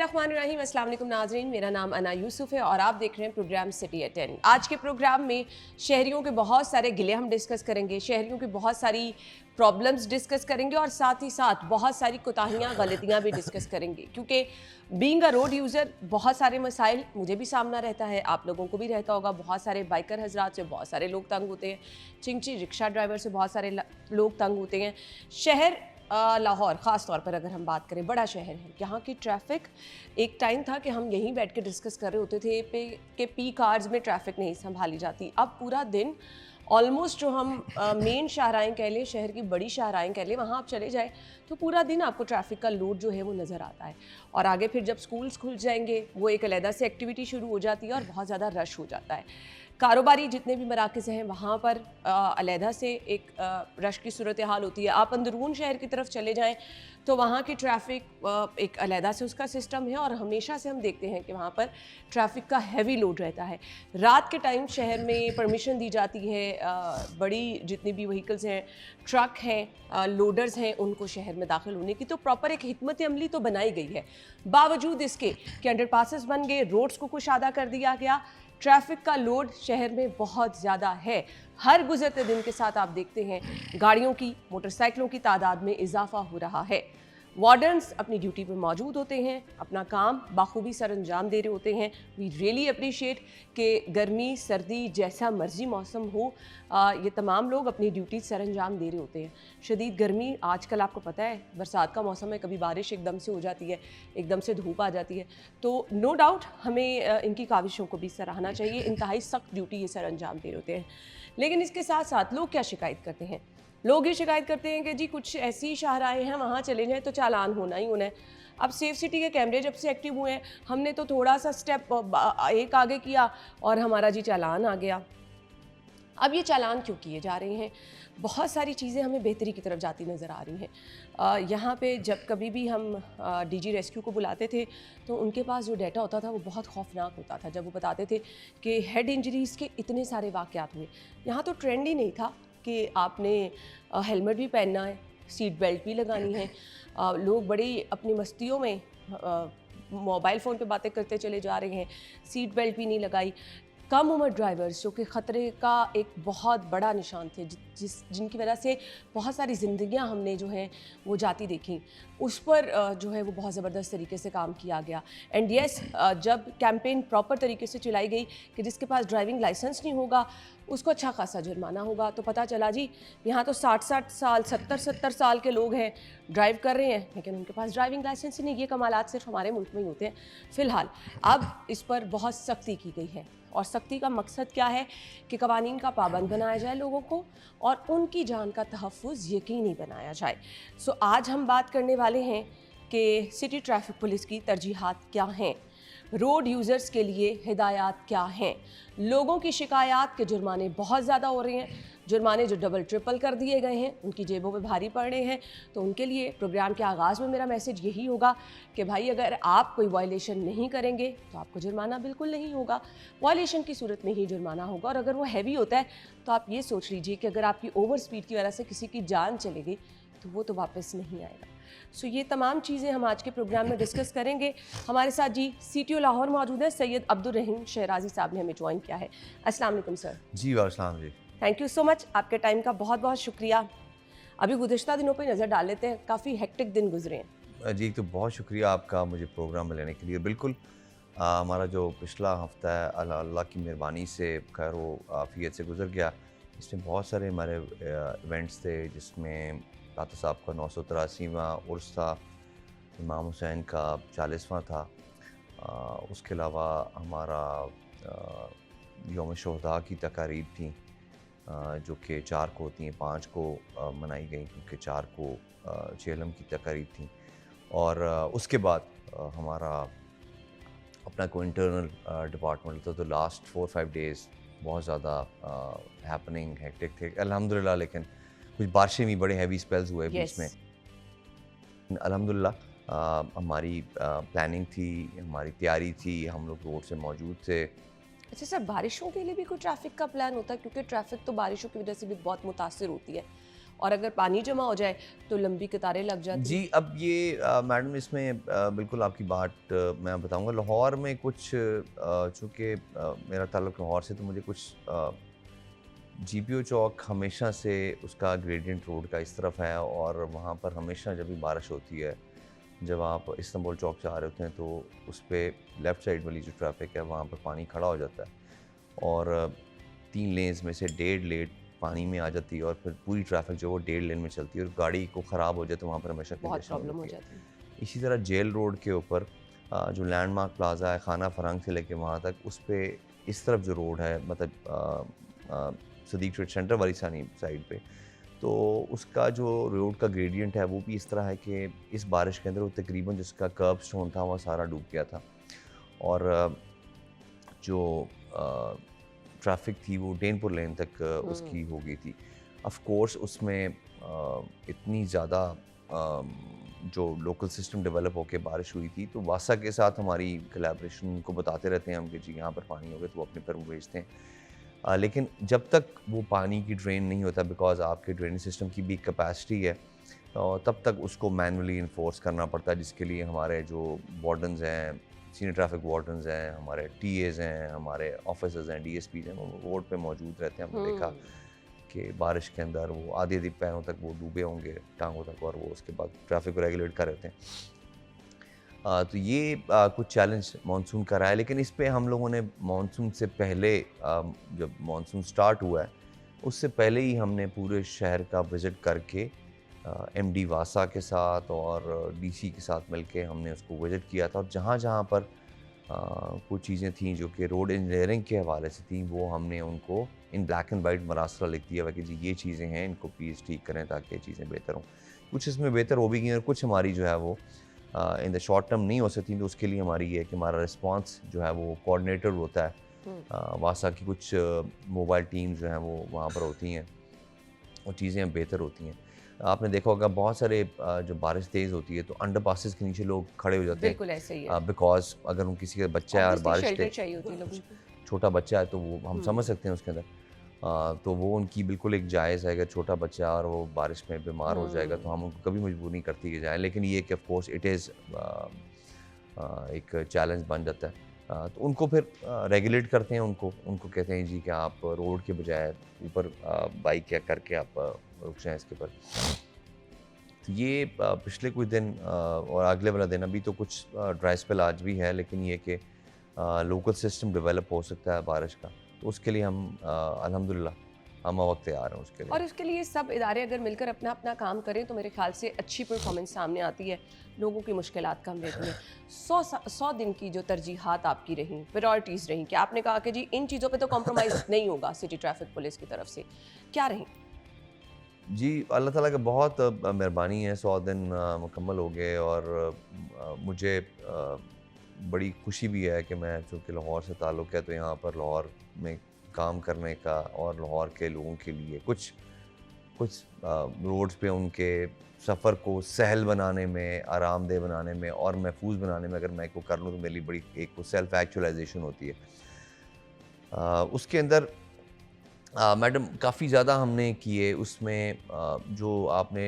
बिस्मिल्लाहिर्रहमानिर्रहीम। अस्सलाम वालेकुम नाज़रीन, मेरा नाम अना यूसुफ है और आप देख रहे हैं प्रोग्राम सिटी एट 10। आज के प्रोग्राम में शहरियों के बहुत सारे गिले हम डिस्कस करेंगे, शहरियों की बहुत सारी प्रॉब्लम्स डिस्कस करेंगे और साथ ही साथ बहुत सारी कोताहियाँ गलतियाँ भी डिस्कस करेंगे, क्योंकि बीइंग अ रोड यूज़र बहुत सारे मसाइल मुझे भी सामना रहता है, आप लोगों को भी रहता होगा। बहुत सारे बाइकर हजरात से बहुत सारे लोग तंग होते हैं, चिंची रिक्शा ड्राइवर से बहुत सारे लोग तंग होते हैं। शहर लाहौर ख़ास तौर पर अगर हम बात करें, बड़ा शहर है, यहाँ की ट्रैफिक एक टाइम था कि हम यहीं बैठ के डिस्कस कर रहे होते थे कि पीक आवर्स में ट्रैफिक नहीं संभाली जाती। अब पूरा दिन ऑलमोस्ट जो हम मेन शाहराएँ कह लें, शहर की बड़ी शाहराएँ कह लें, वहाँ आप चले जाएँ तो पूरा दिन आपको ट्रैफिक का लोड जो है वो नज़र आता है। और आगे फिर जब स्कूल्स खुल जाएंगे वो एक अलहदा से एक्टिविटी शुरू हो जाती है और बहुत ज़्यादा रश हो जाता है। कारोबारी जितने भी मराकज़ हैं वहाँ पर अलहदा से एक रश की सूरत हाल होती है। आप अंदरून शहर की तरफ चले जाएँ तो वहाँ की ट्रैफ़िक एक अलहदा से उसका सिस्टम है और हमेशा से हम देखते हैं कि वहाँ पर ट्रैफ़िक का हैवी लोड रहता है। रात के टाइम शहर में परमिशन दी जाती है, बड़ी जितनी भी व्हीकल्स हैं, ट्रक हैं, लोडर्स हैं, उनको शहर में दाखिल होने की तो प्रॉपर एक हिकमत अमली तो बनाई गई है। बावजूद इसके कि अंडरपासेस बन गए, रोड्स को कुशादा कर दिया गया, ट्रैफिक का लोड शहर में बहुत ज़्यादा है। हर गुजरते दिन के साथ आप देखते हैं गाड़ियों की, मोटरसाइकिलों की तादाद में इजाफा हो रहा है। वार्डन्स अपनी ड्यूटी पे मौजूद होते हैं, अपना काम बाखूबी सर अंजाम दे रहे होते हैं। वी रियली अप्रिशिएट कि गर्मी सर्दी जैसा मर्जी मौसम हो, ये तमाम लोग अपनी ड्यूटी सर अंजाम दे रहे होते हैं। शदीद गर्मी आजकल आपको पता है, बरसात का मौसम है, कभी बारिश एकदम से हो जाती है, एकदम से धूप आ जाती है, तो नो डाउट हमें इनकी काविशों को भी सराहना चाहिए। इंतहाई सख्त ड्यूटी ये सर अंजाम दे रहे होते हैं। लेकिन इसके साथ साथ लोग क्या शिकायत करते हैं? लोग ये शिकायत करते हैं कि जी कुछ ऐसी शाहराएँ हैं वहाँ चले जाएँ तो चालान होना ही होना है। अब सेफ सिटी के कैमरे जब से एक्टिव हुए हैं, हमने तो थोड़ा सा स्टेप एक आगे किया और हमारा जी चालान आ गया। अब ये चालान क्यों किए जा रहे हैं? बहुत सारी चीज़ें हमें बेहतरी की तरफ जाती नज़र आ रही हैं। यहाँ पे जब कभी भी हम डीजी रेस्क्यू को बुलाते थे तो उनके पास जो डाटा होता था वो बहुत खौफनाक होता था। जब वो बताते थे कि हेड इंजरीज़ के इतने सारे वाक़यात हुए। यहाँ तो ट्रेंड ही नहीं था कि आपने हेलमेट भी पहनना है, सीट बेल्ट भी लगानी है। लोग बड़ी अपनी मस्तियों में मोबाइल फ़ोन पे बातें करते चले जा रहे हैं, सीट बेल्ट भी नहीं लगाई। कम उम्र ड्राइवर्स जो कि ख़तरे का एक बहुत बड़ा निशान थे, जिनकी वजह से बहुत सारी ज़िंदगियां हमने जो हैं वो जाती देखी, उस पर जो है वो बहुत ज़बरदस्त तरीके से काम किया गया। एंड येस, जब कैंपेन प्रॉपर तरीके से चलाई गई कि जिसके पास ड्राइविंग लाइसेंस नहीं होगा उसको अच्छा खासा जुर्माना होगा, तो पता चला जी यहाँ तो 60-60 साल 70-70 साल के लोग हैं, ड्राइव कर रहे हैं, लेकिन उनके पास ड्राइविंग लाइसेंस ही नहीं। ये कमालात सिर्फ हमारे मुल्क में ही होते हैं। फ़िलहाल अब इस पर बहुत सख्ती की गई है और सख्ती का मकसद क्या है कि कवानीन का पाबंद बनाया जाए लोगों को और उनकी जान का तहफ़्फ़ुज़ यकीनी बनाया जाए। सो आज हम बात करने वाले हैं कि सिटी ट्रैफिक पुलिस की तरजीहात क्या हैं, रोड यूज़र्स के लिए हिदायत क्या हैं। लोगों की शिकायत के जुर्माने बहुत ज़्यादा हो रहे हैं, जुर्माने जो डबल ट्रिपल कर दिए गए हैं, उनकी जेबों पे भारी पड़ रहे हैं। तो उनके लिए प्रोग्राम के आगाज़ में मेरा मैसेज यही होगा कि भाई अगर आप कोई वायलेशन नहीं करेंगे तो आपको जुर्माना बिल्कुल नहीं होगा, वायलेशन की सूरत में ही जुर्माना होगा। और अगर वो हैवी होता है तो आप ये सोच लीजिए कि अगर आपकी ओवर स्पीड की वजह से किसी की जान चली गई तो वो तो वापस नहीं आएगा। सो ये तमाम चीज़ें हम आज के प्रोग्राम में डिस्कस करेंगे। हमारे साथ जी CTO लाहौर मौजूद है, सैयद अब्दुल रहीम शहराजी साहब ने हमें ज्वाइन किया है। अस्सलाम वालेकुम सर। जी वालेकुम जी। थैंक यू सो मच, आपके टाइम का बहुत बहुत शुक्रिया। अभी गुज़िश्ता दिनों पे नज़र डाल लेते हैं, काफ़ी हेक्टिक दिन गुजरे हैं। जी, तो बहुत शुक्रिया आपका मुझे प्रोग्राम में लेने के लिए। बिल्कुल हमारा जो पिछला हफ़्ता है अल्लाह की मेहरबानी से खैर व आफ़ियत से गुज़र गया। इसमें बहुत सारे हमारे इवेंट्स थे, जिसमें दाता साहब का 983वां उर्स था, इमाम हुसैन का 40वां था, उसके अलावा हमारा यौम शुहदा की तकारीब थी, जो कि 4 को होती हैं, 5 को मनाई गई क्योंकि 4 को चेलम की तकारीब थी। और उसके बाद हमारा अपना कोई इंटरनल डिपार्टमेंट था, तो लास्ट 4-5 डेज़ बहुत ज़्यादा हैपनिंग हेक्टिक थे अल्हम्दुलिल्लाह। लेकिन कुछ बारिशें भी बड़े हैवी स्पेल्स हुए बीच में। अल्हम्दुलिल्लाह हमारी प्लानिंग थी, हमारी तैयारी थी, हम लोग रोड से मौजूद थे। अच्छा सर, बारिशों के लिए भी कोई ट्रैफिक का प्लान होता है? क्योंकि ट्रैफिक तो बारिशों की वजह से भी बहुत मुतासिर होती है और अगर पानी जमा हो जाए तो लंबी कतारें लग जाती हैं। जी, अब ये मैडम इसमें बिल्कुल आपकी बात मैं बताऊँगा। लाहौर में कुछ चूँकि मेरा ताल्लुक लाहौर से, तो मुझे कुछ जीपीओ चौक हमेशा से उसका ग्रेडियंट रोड का इस तरफ है, और वहाँ पर हमेशा जब भी बारिश होती है, जब आप इस्तांबुल चौक से आ रहे होते हैं, तो उस पे लेफ़्ट साइड वाली जो ट्रैफ़िक है वहाँ पर पानी खड़ा हो जाता है, और 3 लेन्स में से 1.5 लेन पानी में आ जाती है, और फिर पूरी ट्रैफ़िक जो है वो 1.5 लेन में चलती है, और गाड़ी को ख़राब हो जाए तो वहाँ पर हमेशा बहुत कंजेशन प्रॉब्लम हो होती है। जाती है। इसी तरह जेल रोड के ऊपर जो लैंडमार्क प्लाज़ा है, खाना फरंग से लेके वहाँ तक, उस पे इस तरफ जो रोड है, मतलब सदीक ट्रेड सेंटर वाली साइड पे, तो उसका जो रोड का ग्रेडियंट है वो भी इस तरह है कि इस बारिश के अंदर वो तकरीबन जिसका कर्ब स्टोन था वो सारा डूब गया था, और जो ट्रैफिक थी वो डेनपुर लेन तक उसकी हो गई थी। ऑफ कोर्स उसमें इतनी ज़्यादा जो लोकल सिस्टम डेवलप होके बारिश हुई थी, तो वासा के साथ हमारी कोलैबोरेशन को बताते रहते हैं हम कि जी यहाँ पर पानी हो गया, तो वो अपने पर वो भेजते हैं। लेकिन जब तक वो पानी की ड्रेन नहीं होता, बिकॉज़ आपके ड्रेनेज सिस्टम की भी कैपेसिटी है, तब तक उसको मैनुअली इन्फोर्स करना पड़ता है, जिसके लिए हमारे जो वार्डन्स हैं, सीनियर ट्रैफिक वार्डन्स हैं, हमारे टीएज़ हैं, हमारे ऑफिसर्स हैं, डीएसपीज़ हैं, वो रोड पे मौजूद रहते हैं। हमने देखा कि बारिश के अंदर वो आधे पैरों तक वो डूबे होंगे, टांगों तक, और वो उसके बाद ट्रैफिक को रेगुलेट कर रहे थे। तो ये कुछ चैलेंज मानसून का रहा है, लेकिन इस पे हम लोगों ने मानसून से पहले, जब मानसून स्टार्ट हुआ है उससे पहले ही हमने पूरे शहर का विज़िट करके एमडी वासा के साथ और डीसी के साथ मिलके हमने उसको विज़िट किया था, और जहाँ-जहाँ पर कुछ चीज़ें थीं जो कि रोड इंजीनियरिंग के हवाले से थीं, वो हमने उनको इन ब्लैक एंड वाइट मरासला लिख दिया हुआ कि जी ये चीज़ें हैं, इनको प्लीज़ ठीक करें ताकि ये चीज़ें बेहतर हों। कुछ इसमें बेहतर हो भी गई, और कुछ हमारी जो है वो इन द शॉर्ट टर्म नहीं हो सकती, तो उसके लिए हमारी ये है कि हमारा रिस्पॉन्स जो है वो कोऑर्डिनेटर होता है। वासा की कुछ मोबाइल टीम्स जो हैं वो वहाँ पर होती हैं, और चीज़ें बेहतर होती हैं। आपने देखा होगा बहुत सारे जो बारिश तेज़ होती है तो अंडर पासेस के नीचे लोग खड़े हो जाते बिल्कुल ऐसे ही है। हैं, बिकॉज़ अगर उन किसी का बच्चा है और ऑब्वियसली बारिश शेल्टर चाहिए होती है लोगों को। छोटा बच्चा है, तो वो हम समझ सकते हैं उसके अंदर। तो वो उनकी बिल्कुल एक जायज़ है, अगर छोटा बच्चा है और वो बारिश में बीमार हो जाएगा, तो हम उनको कभी मजबूर नहीं करती कि जाएँ। लेकिन ये कि ऑफ़ कोर्स इट इज़ एक चैलेंज बन जाता है। तो उनको फिर रेगुलेट करते हैं, उनको उनको कहते हैं जी कि आप रोड के बजाय ऊपर बाइक या करके आप रुक जाएँ इसके ऊपर। तो ये पिछले कुछ दिन और अगले वाला दिन, अभी तो कुछ ड्राई स्पेल आज भी है, लेकिन ये कि लोकल सिस्टम डेवलप हो सकता है बारिश का, तो उसके लिए हम अल्हम्दुलिल्लाह हम वक्त तैयार हैं उसके और लिए। इसके लिए सब इदारे अगर मिलकर अपना अपना काम करें तो मेरे ख्याल से अच्छी परफॉर्मेंस सामने आती है, लोगों की मुश्किलात कम रहती हैं। 100 दिन की जो तरजीहात आपकी रहीं, प्रायोरिटीज़ रहीं, कि आपने कहा कि जी इन चीज़ों पे तो कॉम्प्रोमाइज़ नहीं होगा सिटी ट्रैफिक पुलिस की तरफ से, क्या रहीं? जी, अल्लाह ताला का बहुत मेहरबानी है, 100 दिन मुकम्मल हो गए, और मुझे बड़ी खुशी भी है कि मैं, चूँकि लाहौर से ताल्लुक़ है, तो यहाँ पर लाहौर में काम करने का और लाहौर के लोगों के लिए कुछ कुछ रोड्स पे उनके सफ़र को सहल बनाने में, आरामदेह बनाने में और महफूज बनाने में अगर मैं को कर लूँ, तो मेरे लिए बड़ी एक सेल्फ एक्चुअलाइजेशन होती है। उसके अंदर मैडम काफ़ी ज़्यादा हमने किए उसमें, जो आपने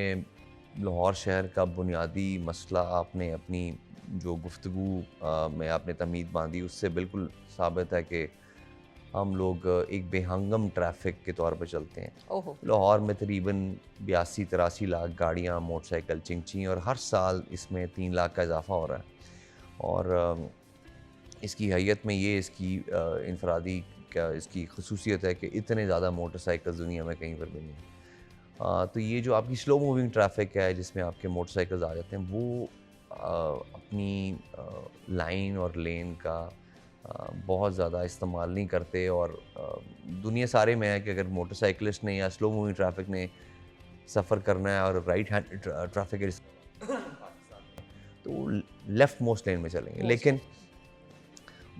लाहौर शहर का बुनियादी मसला आपने अपनी जो गुफ्तगू में आपने तमीद बांधी, उससे बिल्कुल साबित है कि हम लोग एक बेहंगम ट्रैफिक के तौर पर चलते हैं। ओहो। लाहौर में तकरीबन 82-83 लाख गाड़ियाँ, मोटरसाइकिल चिंची, और हर साल इसमें 3 लाख का इजाफा हो रहा है, और इसकी हैयत में ये इसकी इनफरादी क्या इसकी खसूसियत है कि इतने ज़्यादा मोटरसाइकिल दुनिया में कहीं पर भी नहीं है। तो ये जो आपकी स्लो मूविंग ट्रैफिक है, जिसमें आपके मोटरसाइकिल्स आ जाते हैं, वो अपनी लाइन और लेन का बहुत ज़्यादा इस्तेमाल नहीं करते, और दुनिया सारे में है कि अगर मोटरसाइकिलिस्ट ने या स्लो मूविंग ट्रैफिक ने सफ़र करना है और राइट हैंड ट्रैफिक है तो लेफ़्ट मोस्ट लेन में चलेंगे, लेकिन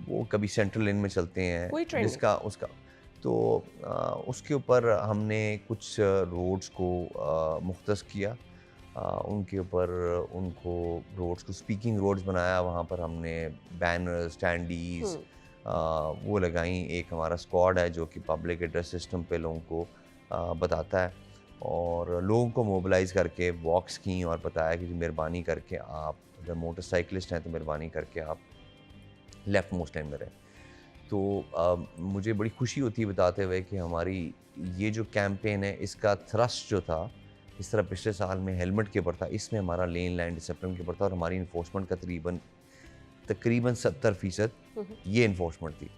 वो कभी सेंट्रल लेन में चलते कोई हैं, ट्रेंड जिसका उसका तो उसके ऊपर हमने कुछ रोड्स को मुख्तस किया, उनके ऊपर उनको रोड्स को स्पीकिंग रोड्स बनाया, वहाँ पर हमने बैनर, स्टैंडीज़ वो लगाई। एक हमारा स्क्वाड है जो कि पब्लिक एड्रेस सिस्टम पे लोगों को बताता है, और लोगों को मोबिलाइज़ करके वॉक्स की और बताया कि मेहरबानी करके आप अगर मोटरसाइकिलिस्ट हैं तो मेहरबानी करके आप लेफ़्ट मोस्ट लाइन में रहें। तो मुझे बड़ी खुशी होती है बताते हुए कि हमारी ये जो कैंपेन है इसका थ्रस्ट जो था, इस तरह पिछले साल में हेलमेट के ऊपर था, इसमें हमारा लेन लाइन डिसिप्लिन के ऊपर था और हमारी इन्फोर्समेंट का तकरीबन 70% ये इन्फोर्समेंट थी।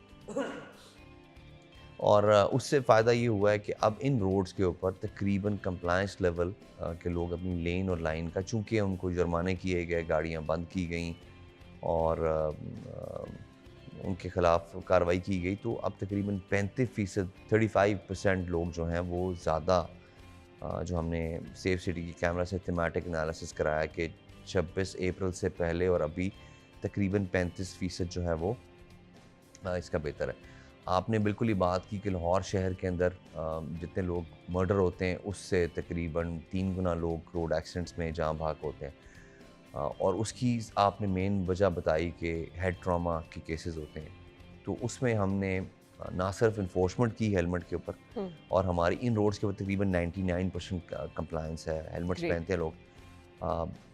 और उससे फ़ायदा ये हुआ है कि अब इन रोड्स के ऊपर तकरीबन कंप्लायंस लेवल के लोग अपनी लेन और लाइन का, चूँकि उनको जुर्माने किए गए, गाड़ियाँ बंद की गईं और उनके ख़िलाफ़ कार्रवाई की गई, तो अब तकरीबन 35% 35% लोग जो हैं वो ज़्यादा जो हमने सेफ सिटी की कैमरा से थीमेटिक एनालिसिस कराया कि 26 अप्रैल से पहले और अभी तकरीबन 35% जो है वो इसका बेहतर है। आपने बिल्कुल ही बात की कि लाहौर शहर के अंदर जितने लोग मर्डर होते हैं उससे तकरीबन 3 गुना लोग रोड एक्सीडेंट्स में जाँ भाग होते हैं। और उसकी आपने मेन वजह बताई कि हेड ट्रॉमा के केसेस होते हैं। तो उसमें हमने ना सिर्फ इन्फोर्समेंट की हेलमेट के ऊपर और हमारी इन रोड्स के ऊपर तकरीबन 99% कंप्लायंस है, हेलमेट्स पहनते हैं लोग।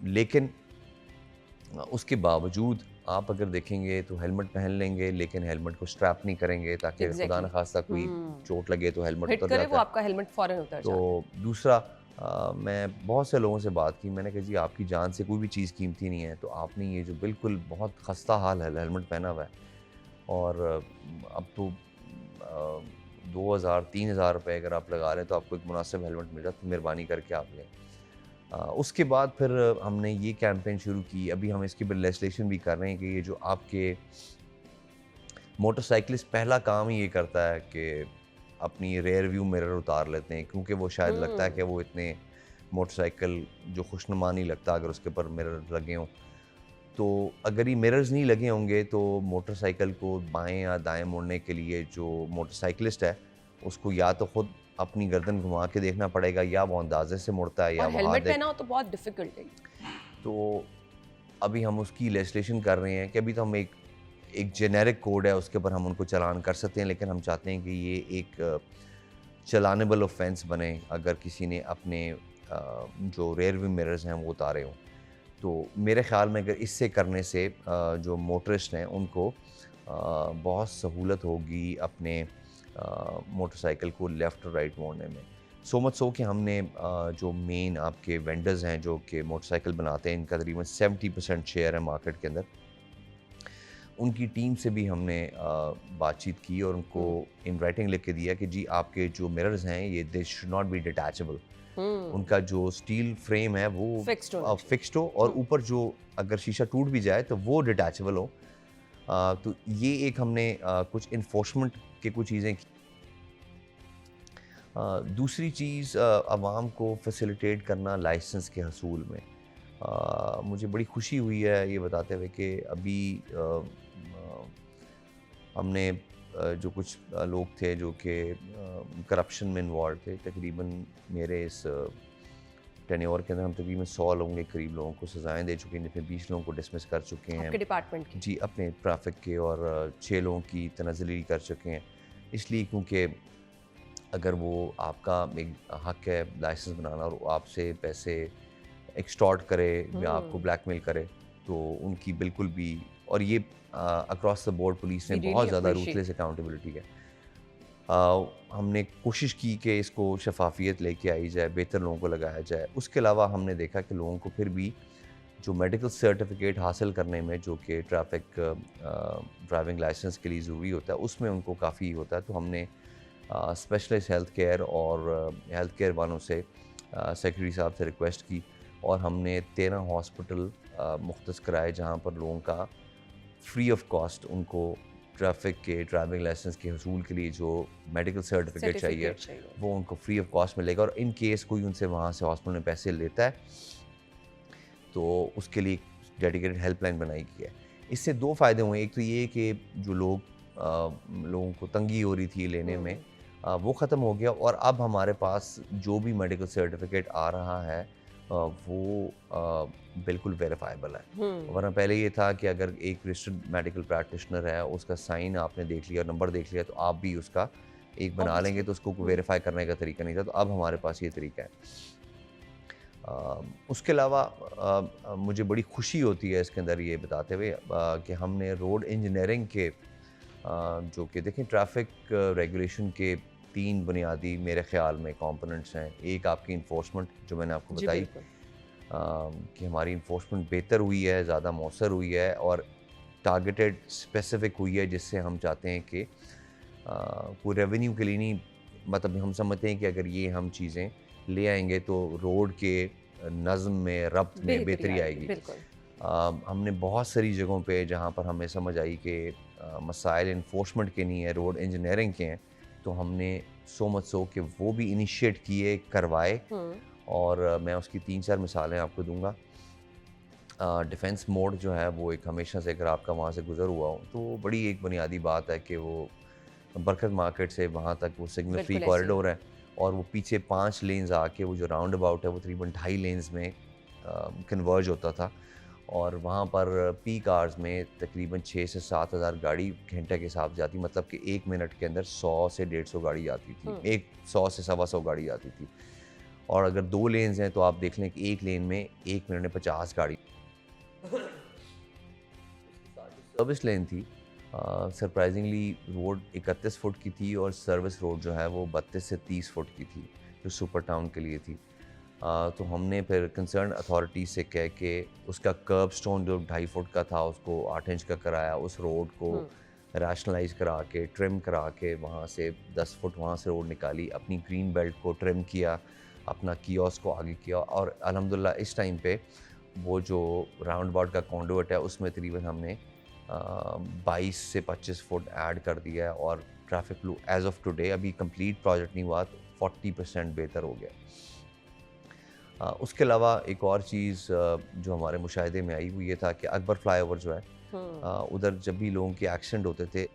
लेकिन उसके बावजूद आप अगर देखेंगे तो हेलमेट पहन लेंगे लेकिन हेलमेट को स्ट्रैप नहीं करेंगे ताकि खुदा न खास्ता कोई चोट लगे तो हेलमेट हिट उतर करे जाता वो है। आपका हेलमेट फौरन उतर जाता है। तो दूसरा मैं बहुत से लोगों से बात की, मैंने कहा जी आपकी जान से कोई भी चीज़ कीमती नहीं है, तो आपने ये जो बिल्कुल बहुत खस्ता हाल है हेलमेट पहना हुआ है और अब तो 2000-3000 रुपये अगर आप लगा रहे हैं तो आपको एक मुनासिब हेलमेट मिल जाता, तो मेहरबानी करके आप लें। उसके बाद फिर हमने ये कैंपेन शुरू की, अभी हम इसके ऊपर लेजिस्लेशन भी कर रहे हैं कि ये जो आपके मोटरसाइकिलिस्ट पहला काम ही ये करता है कि अपनी रेयर व्यू मिरर उतार लेते हैं, क्योंकि वो शायद लगता है कि वो इतने मोटरसाइकिल जो खुशनुमा नहीं लगता अगर उसके ऊपर मिरर लगे हों। तो अगर ये मिरर्स नहीं लगे होंगे तो मोटरसाइकिल को बाएं या दाएं मोड़ने के लिए जो मोटरसाइकिलिस्ट है उसको या तो खुद अपनी गर्दन घुमा के देखना पड़ेगा या वो अंदाजे से मुड़ता है या और वो हेलमेट हाथ पहना हो तो बहुत डिफिकल्ट है। तो अभी हम उसकी लेजिस्लेशन कर रहे हैं कि अभी तो हम एक जेनेरिक कोड है उसके ऊपर हम उनको चालान कर सकते हैं, लेकिन हम चाहते हैं कि ये एक चलानेबल ऑफेंस बने अगर किसी ने अपने जो रेयर व्यू मिरर्स हैं वो उतारे हों। तो मेरे ख़्याल में अगर इससे करने से जो मोटरिस्ट हैं उनको बहुत सहूलत होगी अपने मोटरसाइकिल को लेफ़्ट और राइट मोड़ने में। सो मच सो कि हमने जो मेन आपके वेंडर्स हैं जो कि मोटरसाइकिल बनाते हैं, इनका तकरीबन 70% शेयर है मार्केट के अंदर, उनकी टीम से भी हमने बातचीत की और उनको इन राइटिंग लिख के दिया कि जी आपके जो मिरर्स हैं ये they should not be detachable. उनका जो स्टील फ्रेम है वो फिक्स्ड हो और ऊपर जो अगर शीशा टूट भी जाए तो वो डिटैचेबल हो। तो ये एक हमने कुछ इन्फोर्समेंट के कुछ चीज़ें की। दूसरी चीज़ आवाम को फैसिलिटेट करना लाइसेंस के हसूल में। मुझे बड़ी खुशी हुई है ये बताते हुए कि अभी हमने जो कुछ लोग थे जो कि करप्शन में इन्वॉल्व थे, तकरीबन मेरे इस टेन्योर के अंदर हम तकरीबन 100 लोगों के करीब लोगों को सजाएं दे चुके हैं, जिसमें 20 लोगों को डिसमिस कर चुके हैं आपके डिपार्टमेंट के? जी, अपने ट्रैफिक के, और 6 लोगों की तनज़्ज़ुली कर चुके हैं। इसलिए क्योंकि अगर वो आपका एक हक है लाइसेंस बनाना और आपसे पैसे एक्सटॉर्ट करे या आपको ब्लैकमेल करे तो उनकी बिल्कुल भी, और ये अक्रॉस द बोर्ड पुलिस ने बहुत ज़्यादा रूथलेस अकाउंटेबिलिटी है। हमने कोशिश की कि इसको शफाफियत लेके आई जाए, बेहतर लोगों को लगाया जाए। उसके अलावा हमने देखा कि लोगों को फिर भी जो मेडिकल सर्टिफिकेट हासिल करने में जो कि ट्रैफिक ड्राइविंग लाइसेंस के लिए ज़रूरी होता है उसमें उनको काफ़ी होता है। तो हमने स्पेशलिस्ट हेल्थ केयर और हेल्थ केयर वालों से सेक्रेटरी साहब से रिक्वेस्ट की और हमने 13 हॉस्पिटल मुख्तस कराए जहाँ पर लोगों का फ्री ऑफ कॉस्ट उनको ट्रैफिक के ड्राइविंग लाइसेंस के हसूल के लिए जो मेडिकल सर्टिफिकेट चाहिए वो उनको फ्री ऑफ कॉस्ट मिलेगा। और इन केस कोई उनसे वहाँ से हॉस्पिटल में पैसे लेता है तो उसके लिए डेडिकेटेड हेल्पलाइन बनाई गई है। इससे 2 फ़ायदे हुए, एक तो ये कि जो लोगों को तंगी हो रही थी लेने में वो ख़त्म हो गया और अब हमारे पास जो भी मेडिकल सर्टिफिकेट आ रहा है वो बिल्कुल वेरीफाइबल है। वरना पहले ये था कि अगर एक रजिस्टर्ड मेडिकल प्रैक्टिशनर है उसका साइन आपने देख लिया, नंबर देख लिया तो आप भी उसका एक बना लेंगे तो उसको वेरीफाई करने का तरीका नहीं था, तो अब हमारे पास ये तरीका है। उसके अलावा मुझे बड़ी खुशी होती है इसके अंदर ये बताते हुए कि हमने रोड इंजीनियरिंग के जो कि देखें ट्रैफिक रेगुलेशन के 3 बुनियादी मेरे ख़्याल में कंपोनेंट्स हैं। एक आपकी इन्फोर्समेंट जो मैंने आपको जी बताई बिल्कुल। कि हमारी इन्फोर्समेंट बेहतर हुई है, ज़्यादा मौसर हुई है और टारगेटेड स्पेसिफिक हुई है, जिससे हम चाहते हैं कि कोई रेवेन्यू के लिए नहीं, मतलब हम समझते हैं कि अगर ये हम चीज़ें ले आएंगे तो रोड के नज़्म में, रब्त में बेहतरी आएगी। बिल्कुल। हमने बहुत सारी जगहों पे जहाँ पर हमें समझ आई कि मसाइल इन्फोर्समेंट के नहीं है, रोड इंजीनियरिंग के हैं, तो हमने सो मच सो कि वो भी इनिशिएट किए, करवाए। और मैं उसकी 3-4 मिसालें आपको दूंगा। डिफेंस मोड जो है वो एक हमेशा से, अगर आपका वहाँ से गुजर हुआ हो तो बड़ी एक बुनियादी बात है कि वो बरकत मार्केट से वहाँ तक वो सिग्नल फ्री बिल्कुल ऐसे ही। कॉरिडोर है, और वो पीछे 5 लेन्स आके वो जो राउंड अबाउट है वो तकरीबन 2.5 लेन्स में कन्वर्ज होता था, और वहाँ पर पीक आवर्स में तकरीबन 6 से 7 हज़ार गाड़ी घंटे के हिसाब से जाती, मतलब कि 1 मिनट के अंदर 100 से 150 गाड़ी आती थी, एक 100 से 125 गाड़ी आती थी। और अगर 2 लेन्स हैं तो आप देख लें कि एक लेन में 1 मिनट में 50 गाड़ी। सर्विस लेन थी, सरप्राइजिंगली रोड 31 फुट की थी और सर्विस रोड जो है वो 32 से 30 फुट की थी, जो सुपर टाउन के लिए थी। तो हमने फिर कंसर्न अथॉरिटी से कह के उसका कर्ब स्टोन जो 2.5 फुट का था उसको 8 इंच का कराया, उस रोड को रैशनलाइज करा के, ट्रिम करा के, वहाँ से 10 फुट वहाँ से रोड निकाली, अपनी ग्रीन बेल्ट को ट्रिम किया, अपना कियोस्क को आगे किया, और अल्हम्दुलिल्लाह इस टाइम पे वो जो राउंड अबाउट का कॉन्डुइट है उसमें तकरीबन हमने 22 से 25 फुट ऐड कर दिया है, और traffic flow as of today, अभी कंप्लीट प्रोजेक्ट नहीं हुआ, तो 40% बेहतर हो गया। उसके अलावा एक और चीज़ जो हमारे मुशाहिदे में आई वो ये था कि अकबर फ्लाईओवर जो है, उधर जब भी लोगों के एक्सीडेंट होते थे,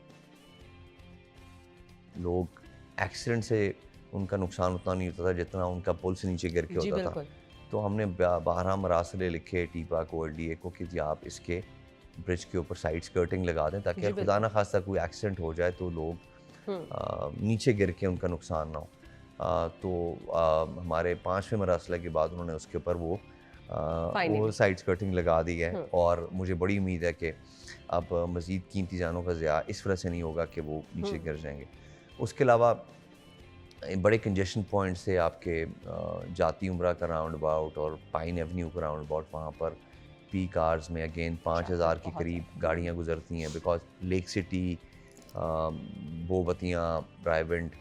लोग एक्सीडेंट से उनका नुकसान उतना नहीं होता था जितना उनका पुल से नीचे गिर के जी होता था। बिल्कुल। तो हमने 12 मरासले लिखे टीपा को, LDA को, कि जी आप इसके ब्रिज के ऊपर साइड स्कर्टिंग लगा दें, ताकि जी खुदा ना खास्ता कोई एक्सीडेंट हो जाए तो लोग नीचे गिर के उनका नुकसान ना हो। हमारे 5वें मरासले के बाद उन्होंने उसके ऊपर वो साइड स्कर्टिंग लगा दी है, और मुझे बड़ी उम्मीद है कि अब मज़ीद कीमती जानों का ज़िया इस वजह से नहीं होगा कि वो नीचे गिर जाएंगे। उसके अलावा बड़े कंजेशन पॉइंट से आपके जाती उम्रा का राउंड अबाउट और पाइन एवेन्यू का राउंड अबाउट, वहाँ पर पीक आवर्स में अगेन 5000 के करीब गाड़ियाँ गुजरती हैं, बिकॉज लेक सिटी, बोबतियाँ, ब्राइवेंट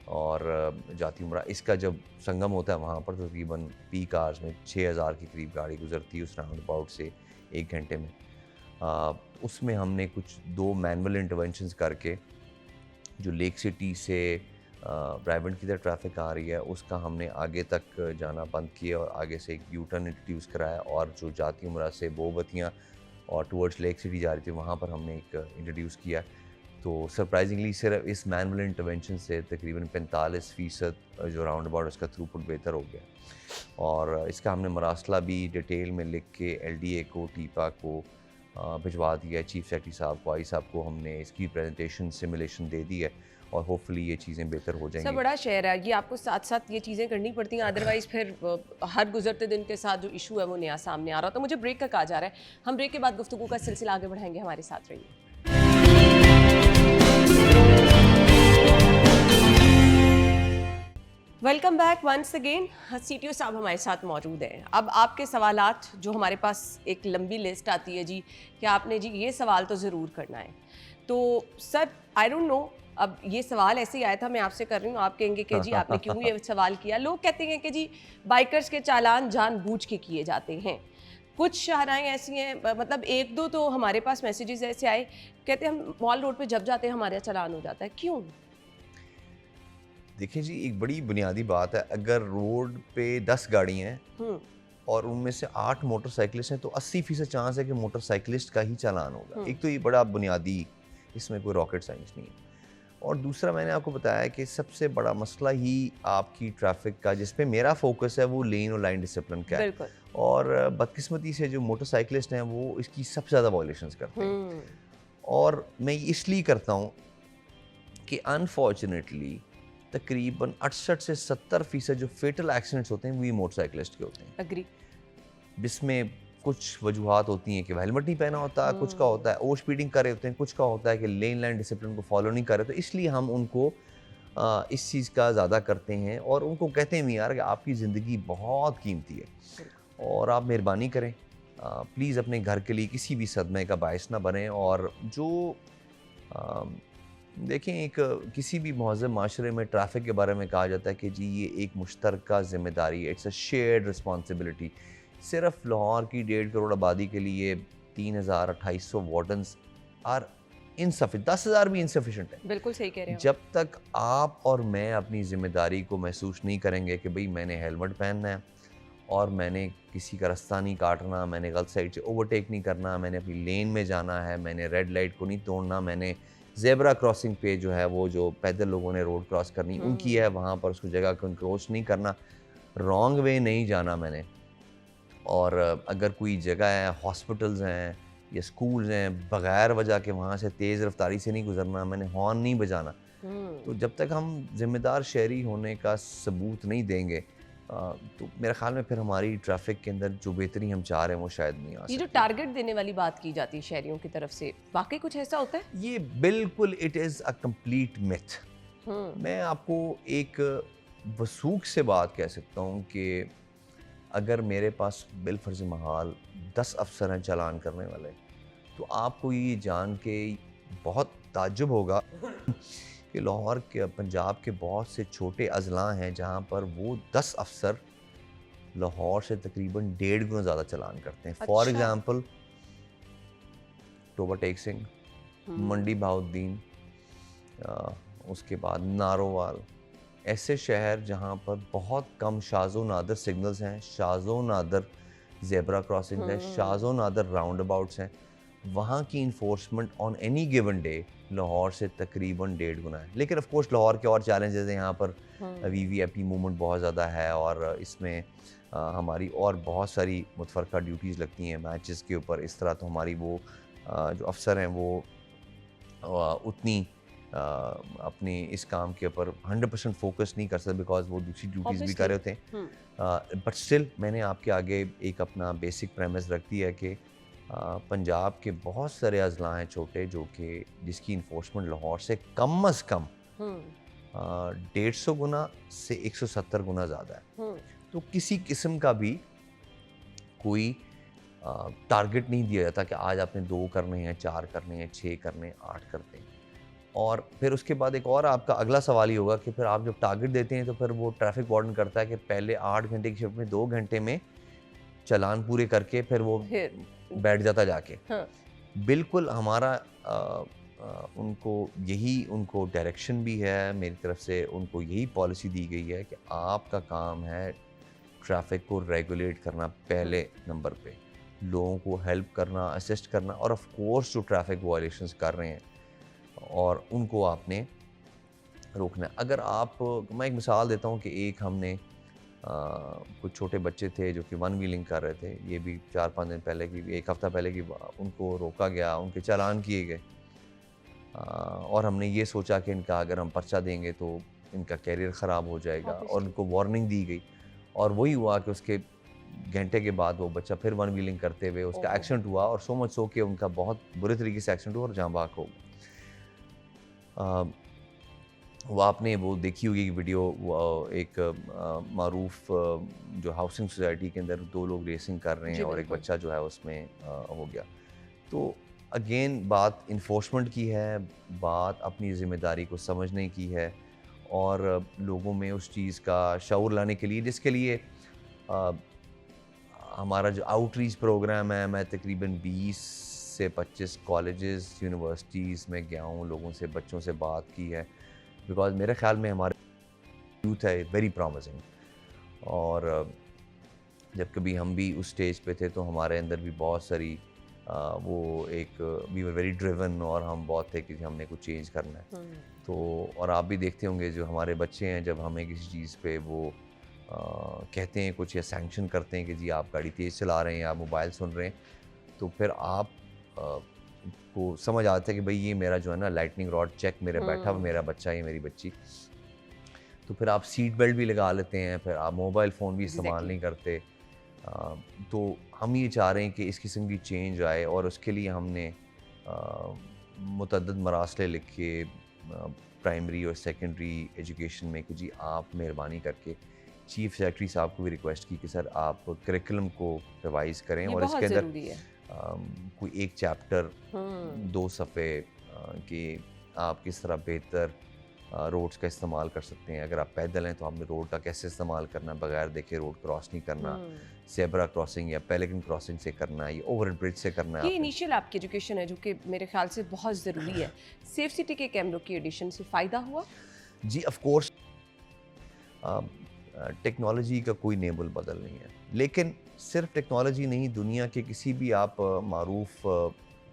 और जाती उम्रा, इसका जब संगम होता है वहाँ पर तो तकरीबन पीक आवर्स में 6000 के करीब गाड़ी गुजरती है उस राउंड अबाउट से 1 घंटे में। उसमें हमने कुछ 2 मैनुअल इंटरवेंशंस करके, जो लेक सिटी से ब्राइवेंट की तरफ ट्रैफिक आ रही है उसका हमने आगे तक जाना बंद किया और आगे से एक यू टर्न इंट्रोड्यूस कराया, और जो जाती उम्रा से बोबतियाँ और टुवर्ड्स लेक सिटी जा रही थी वहाँ पर हमने एक इंट्रोड्यूस किया। तो सरप्राइजिंगली सिर्फ इस मैनुअल इंटरवेंशन से तकरीबन 45% जो राउंड अबाउट उसका थ्रूपुट बेहतर हो गया, और इसका हमने मरासला भी डिटेल में लिख के LDA को, टीपा को भिजवा दिया है, चीफ सेक्रेटरी साहब को, आई साहब को हमने इसकी प्रेजेंटेशन सिमुलेशन दे दी है, और होपफुली ये चीज़ें बेहतर हो जाएंगी। सब बड़ा शहर है, ये आपको साथ साथ ये चीज़ें करनी पड़ती हैं, अदरवाइज़ फिर हर गुजरते दिन के साथ जो इशू है वो नया सामने आ रहा है। तो मुझे ब्रेक का कहा जा रहा है, हम ब्रेक के बाद गुफ्तगू का सिलसिला आगे बढ़ाएंगे, हमारे साथ रहिए। Welcome back once again. CTO साहब हमारे साथ मौजूद हैं। अब आपके सवालात जो हमारे पास एक लंबी लिस्ट आती है जी कि आपने जी ये सवाल तो ज़रूर करना है। तो सर आई डोंट नो, अब ये सवाल ऐसे ही आया था, मैं आपसे कर रही हूँ, आप कहेंगे कि जी आपने क्यों ये सवाल किया। लोग कहते हैं कि जी बाइकर्स के चालान जानबूझ के किए जाते हैं। कुछ शाहराएँ ऐसी हैं, मतलब 1-2 तो हमारे पास मैसेजेस ऐसे आए, कहते हैं हम मॉल रोड पे जब जाते हैं हमारा चालान हो जाता है, क्यों? देखिए जी, एक बड़ी बुनियादी बात है, अगर रोड पे 10 गाड़ी हैं और उनमें से 8 मोटरसाइकिलिस्ट हैं तो 80% चांस है कि मोटरसाइकिलिस्ट का ही चालान होगा। एक तो ये बड़ा बुनियादी, इसमें कोई रॉकेट साइंस नहीं है। और दूसरा, मैंने आपको बताया कि सबसे बड़ा मसला ही आपकी ट्रैफिक का, जिस पे मेरा फोकस है, वो लेन और लाइन डिसिप्लिन का है। और बदकिस्मती से जो मोटरसाइकिलिस्ट हैं वो इसकी सबसे ज़्यादा वायलेशंस करते हैं, और मैं इसलिए करता हूँ कि अनफॉर्चुनेटली तकरीबन 68 से 70% जो फेटल एक्सीडेंट्स होते हैं वही मोटरसाइकिलिस्ट के होते हैं, अग्री। जिसमें कुछ वजूहात होती हैं कि हेलमेट नहीं पहना होता, कुछ का होता है ओवर स्पीडिंग कर रहे होते हैं, कुछ का होता है कि लेन लाइन डिसिप्लिन को फॉलो नहीं कर रहे। तो इसलिए हम उनको इस चीज़ का ज़्यादा करते हैं और उनको कहते हैं भी यार कि आपकी ज़िंदगी बहुत कीमती है और आप मेहरबानी करें, प्लीज़ अपने घर के लिए किसी भी सदमे का बायस ना बने। और जो अ, देखें, एक किसी भी महज़ब माशरे में ट्रैफ़िक के बारे में कहा जाता है कि जी ये एक मुश्तरका ज़िम्मेदारी है, इट्स अ शेयर्ड रिस्पॉन्सिबिलिटी। सिर्फ लाहौर की 1.5 करोड़ आबादी के लिए 3,2800 वार्डन्स आर इनसफिशेंट, 10,000 भी इनसफिशेंट है। बिल्कुल सही कह रहे हैं आप। जब तक आप और मैं अपनी ज़िम्मेदारी को महसूस नहीं करेंगे कि भई मैंने हेलमेट पहनना है और मैंने किसी का रास्ता नहीं काटना, मैंने गलत साइड से ओवरटेक नहीं करना, मैंने अपनी लेन में जाना है, मैंने रेड लाइट को नहीं तोड़ना, मैंने ज़ेब्रा क्रॉसिंग पे जो है वो जो पैदल लोगों ने रोड क्रॉस करनी उनकी है, वहाँ पर उसको जगह को इंक्रोच नहीं करना, रॉन्ग वे नहीं जाना मैंने। और अगर कोई जगह है, हॉस्पिटल्स हैं या स्कूल्स हैं, बगैर वजह के वहाँ से तेज़ रफ्तारी से नहीं गुजरना, मैंने हॉर्न नहीं बजाना। तो जब तक हम ज़िम्मेदार शहरी होने का सबूत नहीं देंगे, तो मेरे ख़्याल में फिर हमारी ट्रैफ़िक के अंदर जो बेहतरी हम चाह रहे हैं वो शायद नहीं आ ये जो सकती। टारगेट देने वाली बात की जाती है शहरियों की तरफ से, वाकई कुछ ऐसा होता है? ये बिल्कुल it is a complete myth. मैं आपको एक वसूख से बात कह सकता हूँ कि अगर मेरे पास बिलफर्ज महाल 10 अफसर हैं चालान करने वाले, तो आपको ये जान के बहुत ताज्जुब होगा कि लाहौर के पंजाब के बहुत से छोटे अजला हैं जहाँ पर वो 10 अफसर लाहौर से तकरीबन 1.5 गुना ज़्यादा चालान करते हैं। फॉर अच्छा। एग्ज़ाम्पल टोबा टेक सिंह, मंडी बहाउद्दीन, उसके बाद नारोवाल, ऐसे शहर जहाँ पर बहुत कम शाज़ो नादर सिग्नल्स हैं, शाज़ो नादर ज़ेब्रा क्रॉसिंग है, शाज़ो नादर राउंड अबाउट्स हैं, वहाँ की enforcement on any given day Lahore से तकरीबन 1.5 गुना है। लेकिन ऑफ कोर्स लाहौर के और चैलेंजेस हैं, यहाँ पर वीवीआईपी मूवमेंट बहुत ज़्यादा है और इसमें हमारी और बहुत सारी मुतफरका ड्यूटीज़ लगती हैं मैचेस के ऊपर। इस तरह तो हमारी वो जो अफसर हैं वो उतनी अपनी इस काम के ऊपर 100% फोकस नहीं कर सकते बिकॉज वो दूसरी ड्यूटीज़ भी कर रहे होते हैं। बट स्टिल मैंने आपके आगे एक अपना बेसिक प्रेमिस रख दिया है कि पंजाब के बहुत सारे अजला हैं छोटे जो कि जिसकी इन्फोर्समेंट लाहौर से कम अज़ कम 150 गुना से 170 गुना ज़्यादा है। तो किसी किस्म का भी कोई टारगेट नहीं दिया जाता कि आज आपने 2 करने हैं, 4 करने हैं, 6 करने हैं, 8 करते हैं। और फिर उसके बाद एक और आपका अगला सवाल ही होगा कि फिर आप जब टारगेट देते हैं तो फिर वो ट्रैफिक वार्डन करता है कि पहले 8 घंटे की शिफ्ट में 2 घंटे में चालान पूरे करके फिर वो बैठ जाता जाके। बिल्कुल हमारा उनको डायरेक्शन भी है मेरी तरफ से, उनको यही पॉलिसी दी गई है कि आपका काम है ट्रैफिक को रेगुलेट करना पहले नंबर पे, लोगों को हेल्प करना, असिस्ट करना और ऑफ कोर्स जो ट्रैफिक वायलेशंस कर रहे हैं और उनको आपने रोकना है। अगर आप, मैं एक मिसाल देता हूँ कि एक हमने कुछ छोटे बच्चे थे जो कि वन व्हीलिंग कर रहे थे, ये भी 4-5 दिन पहले की, एक हफ़्ता पहले की, उनको रोका गया, उनके चालान किए गए और हमने ये सोचा कि इनका अगर हम पर्चा देंगे तो इनका कैरियर ख़राब हो जाएगा और उनको वार्निंग दी गई और वही हुआ कि उसके घंटे के बाद वो बच्चा फिर वन व्हीलिंग करते हुए उसका एक्सीडेंट हुआ और सो मच सो कि उनका बहुत बुरे तरीके से एक्सीडेंट हुआ और जाँ बहक हो गया। वो आपने वो देखी होगी वीडियो, एक मारूफ जो हाउसिंग सोसाइटी के अंदर 2 लोग रेसिंग कर रहे हैं और एक बच्चा जो है उसमें हो गया। तो अगेन बात इन्फोर्समेंट की है, बात अपनी ज़िम्मेदारी को समझने की है और लोगों में उस चीज़ का शऊर लाने के लिए, जिसके लिए हमारा जो आउटरीच प्रोग्राम है, मैं तकरीबन 20 से 25 कॉलेजेस यूनिवर्सिटीज़ में गया हूँ, लोगों से, बच्चों से बात की है बिकॉज़ मेरे ख़्याल में हमारे यूथ है वेरी प्रॉमिसिंग और जब कभी हम भी उस स्टेज पे थे तो हमारे अंदर भी बहुत सारी वो एक वी वर वेरी ड्रिवन और हम बहुत थे कि हमने कुछ चेंज करना है। तो और आप भी देखते होंगे जो हमारे बच्चे हैं, जब हमें किसी चीज़ पे वो कहते हैं कुछ या सैंक्शन करते हैं कि जी आप गाड़ी तेज़ चला रहे हैं, आप मोबाइल सुन रहे हैं, तो फिर आप को समझ आता है कि भाई ये मेरा जो है ना लाइटनिंग रॉड चेक मेरा बैठा हुआ मेरा बच्चा, ये मेरी बच्ची। तो फिर आप सीट बेल्ट भी लगा लेते हैं, फिर आप मोबाइल फ़ोन भी इस्तेमाल Exactly. नहीं करते। तो हम ये चाह रहे हैं कि इस किस्म की चेंज आए और उसके लिए हमने मुतअद्दिद मरासले लिखे प्राइमरी और सेकेंडरी एजुकेशन में कि जी आप मेहरबानी करके चीफ सेक्रेटरी साहब को भी रिक्वेस्ट की कि सर आप करिकुलम को रिवाइज़ करें ये और बहुत इसके अंदर ज़रूरी है। कोई एक चैप्टर हम्म 2 सफ़े कि आप किस तरह बेहतर रोड्स का इस्तेमाल कर सकते हैं। अगर आप पैदल हैं तो आपने रोड का कैसे इस्तेमाल करना है, बगैर देखे रोड क्रॉस नहीं करना, ज़ेब्रा क्रॉसिंग या पेलिकन क्रॉसिंग से करना है, ये ओवर ब्रिज से करना है ये आपने। इनिशियल आपकी एजुकेशन है जो कि मेरे ख्याल से बहुत ज़रूरी है। सेफ सिटी के कैमरों की एडिशन से फ़ायदा हुआ? जी ऑफ कोर्स टेक्नोलॉजी का कोई नेबल बदल नहीं है, लेकिन सिर्फ टेक्नोलॉजी नहीं, दुनिया के किसी भी आप मारूफ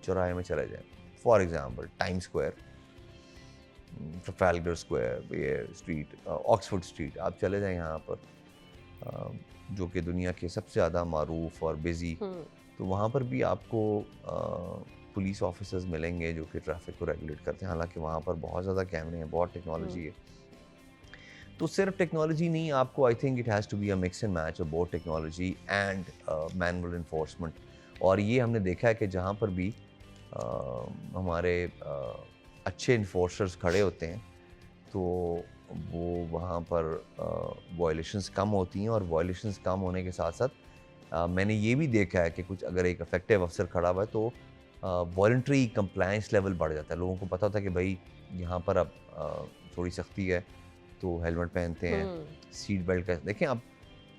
चौराहे में चले जाएं, for example time square, Trafalgar Square, ये स्ट्रीट ऑक्सफोर्ड स्ट्रीट, आप चले जाएं यहाँ पर जो कि दुनिया के सबसे ज़्यादा मारूफ और बिज़ी, तो वहाँ पर भी आपको पुलिस ऑफिसर्स मिलेंगे जो कि ट्रैफिक को रेगुलेट करते हैं। हालांकि वहाँ पर बहुत ज़्यादा कैमरे हैं, बहुत टेक्नोलॉजी है। तो सिर्फ टेक्नोलॉजी नहीं, आपको I think it has to be a mix and match of both technology and manual enforcement. और ये हमने देखा है कि जहाँ पर भी हमारे अच्छे इन्फोर्सर्स खड़े होते हैं तो वो वहाँ पर वायलेशंस कम होती हैं, और वायलेशंस कम होने के साथ साथ मैंने ये भी देखा है कि कुछ अगर एक इफेक्टिव अफसर खड़ा हुआ है तो वॉलंटरी कंप्लायंस लेवल बढ़ जाता है। लोगों को पता होता है कि भाई यहाँ पर अब थोड़ी सख्ती है, तो हेलमेट पहनते हैं, सीट बेल्ट का देखें। अब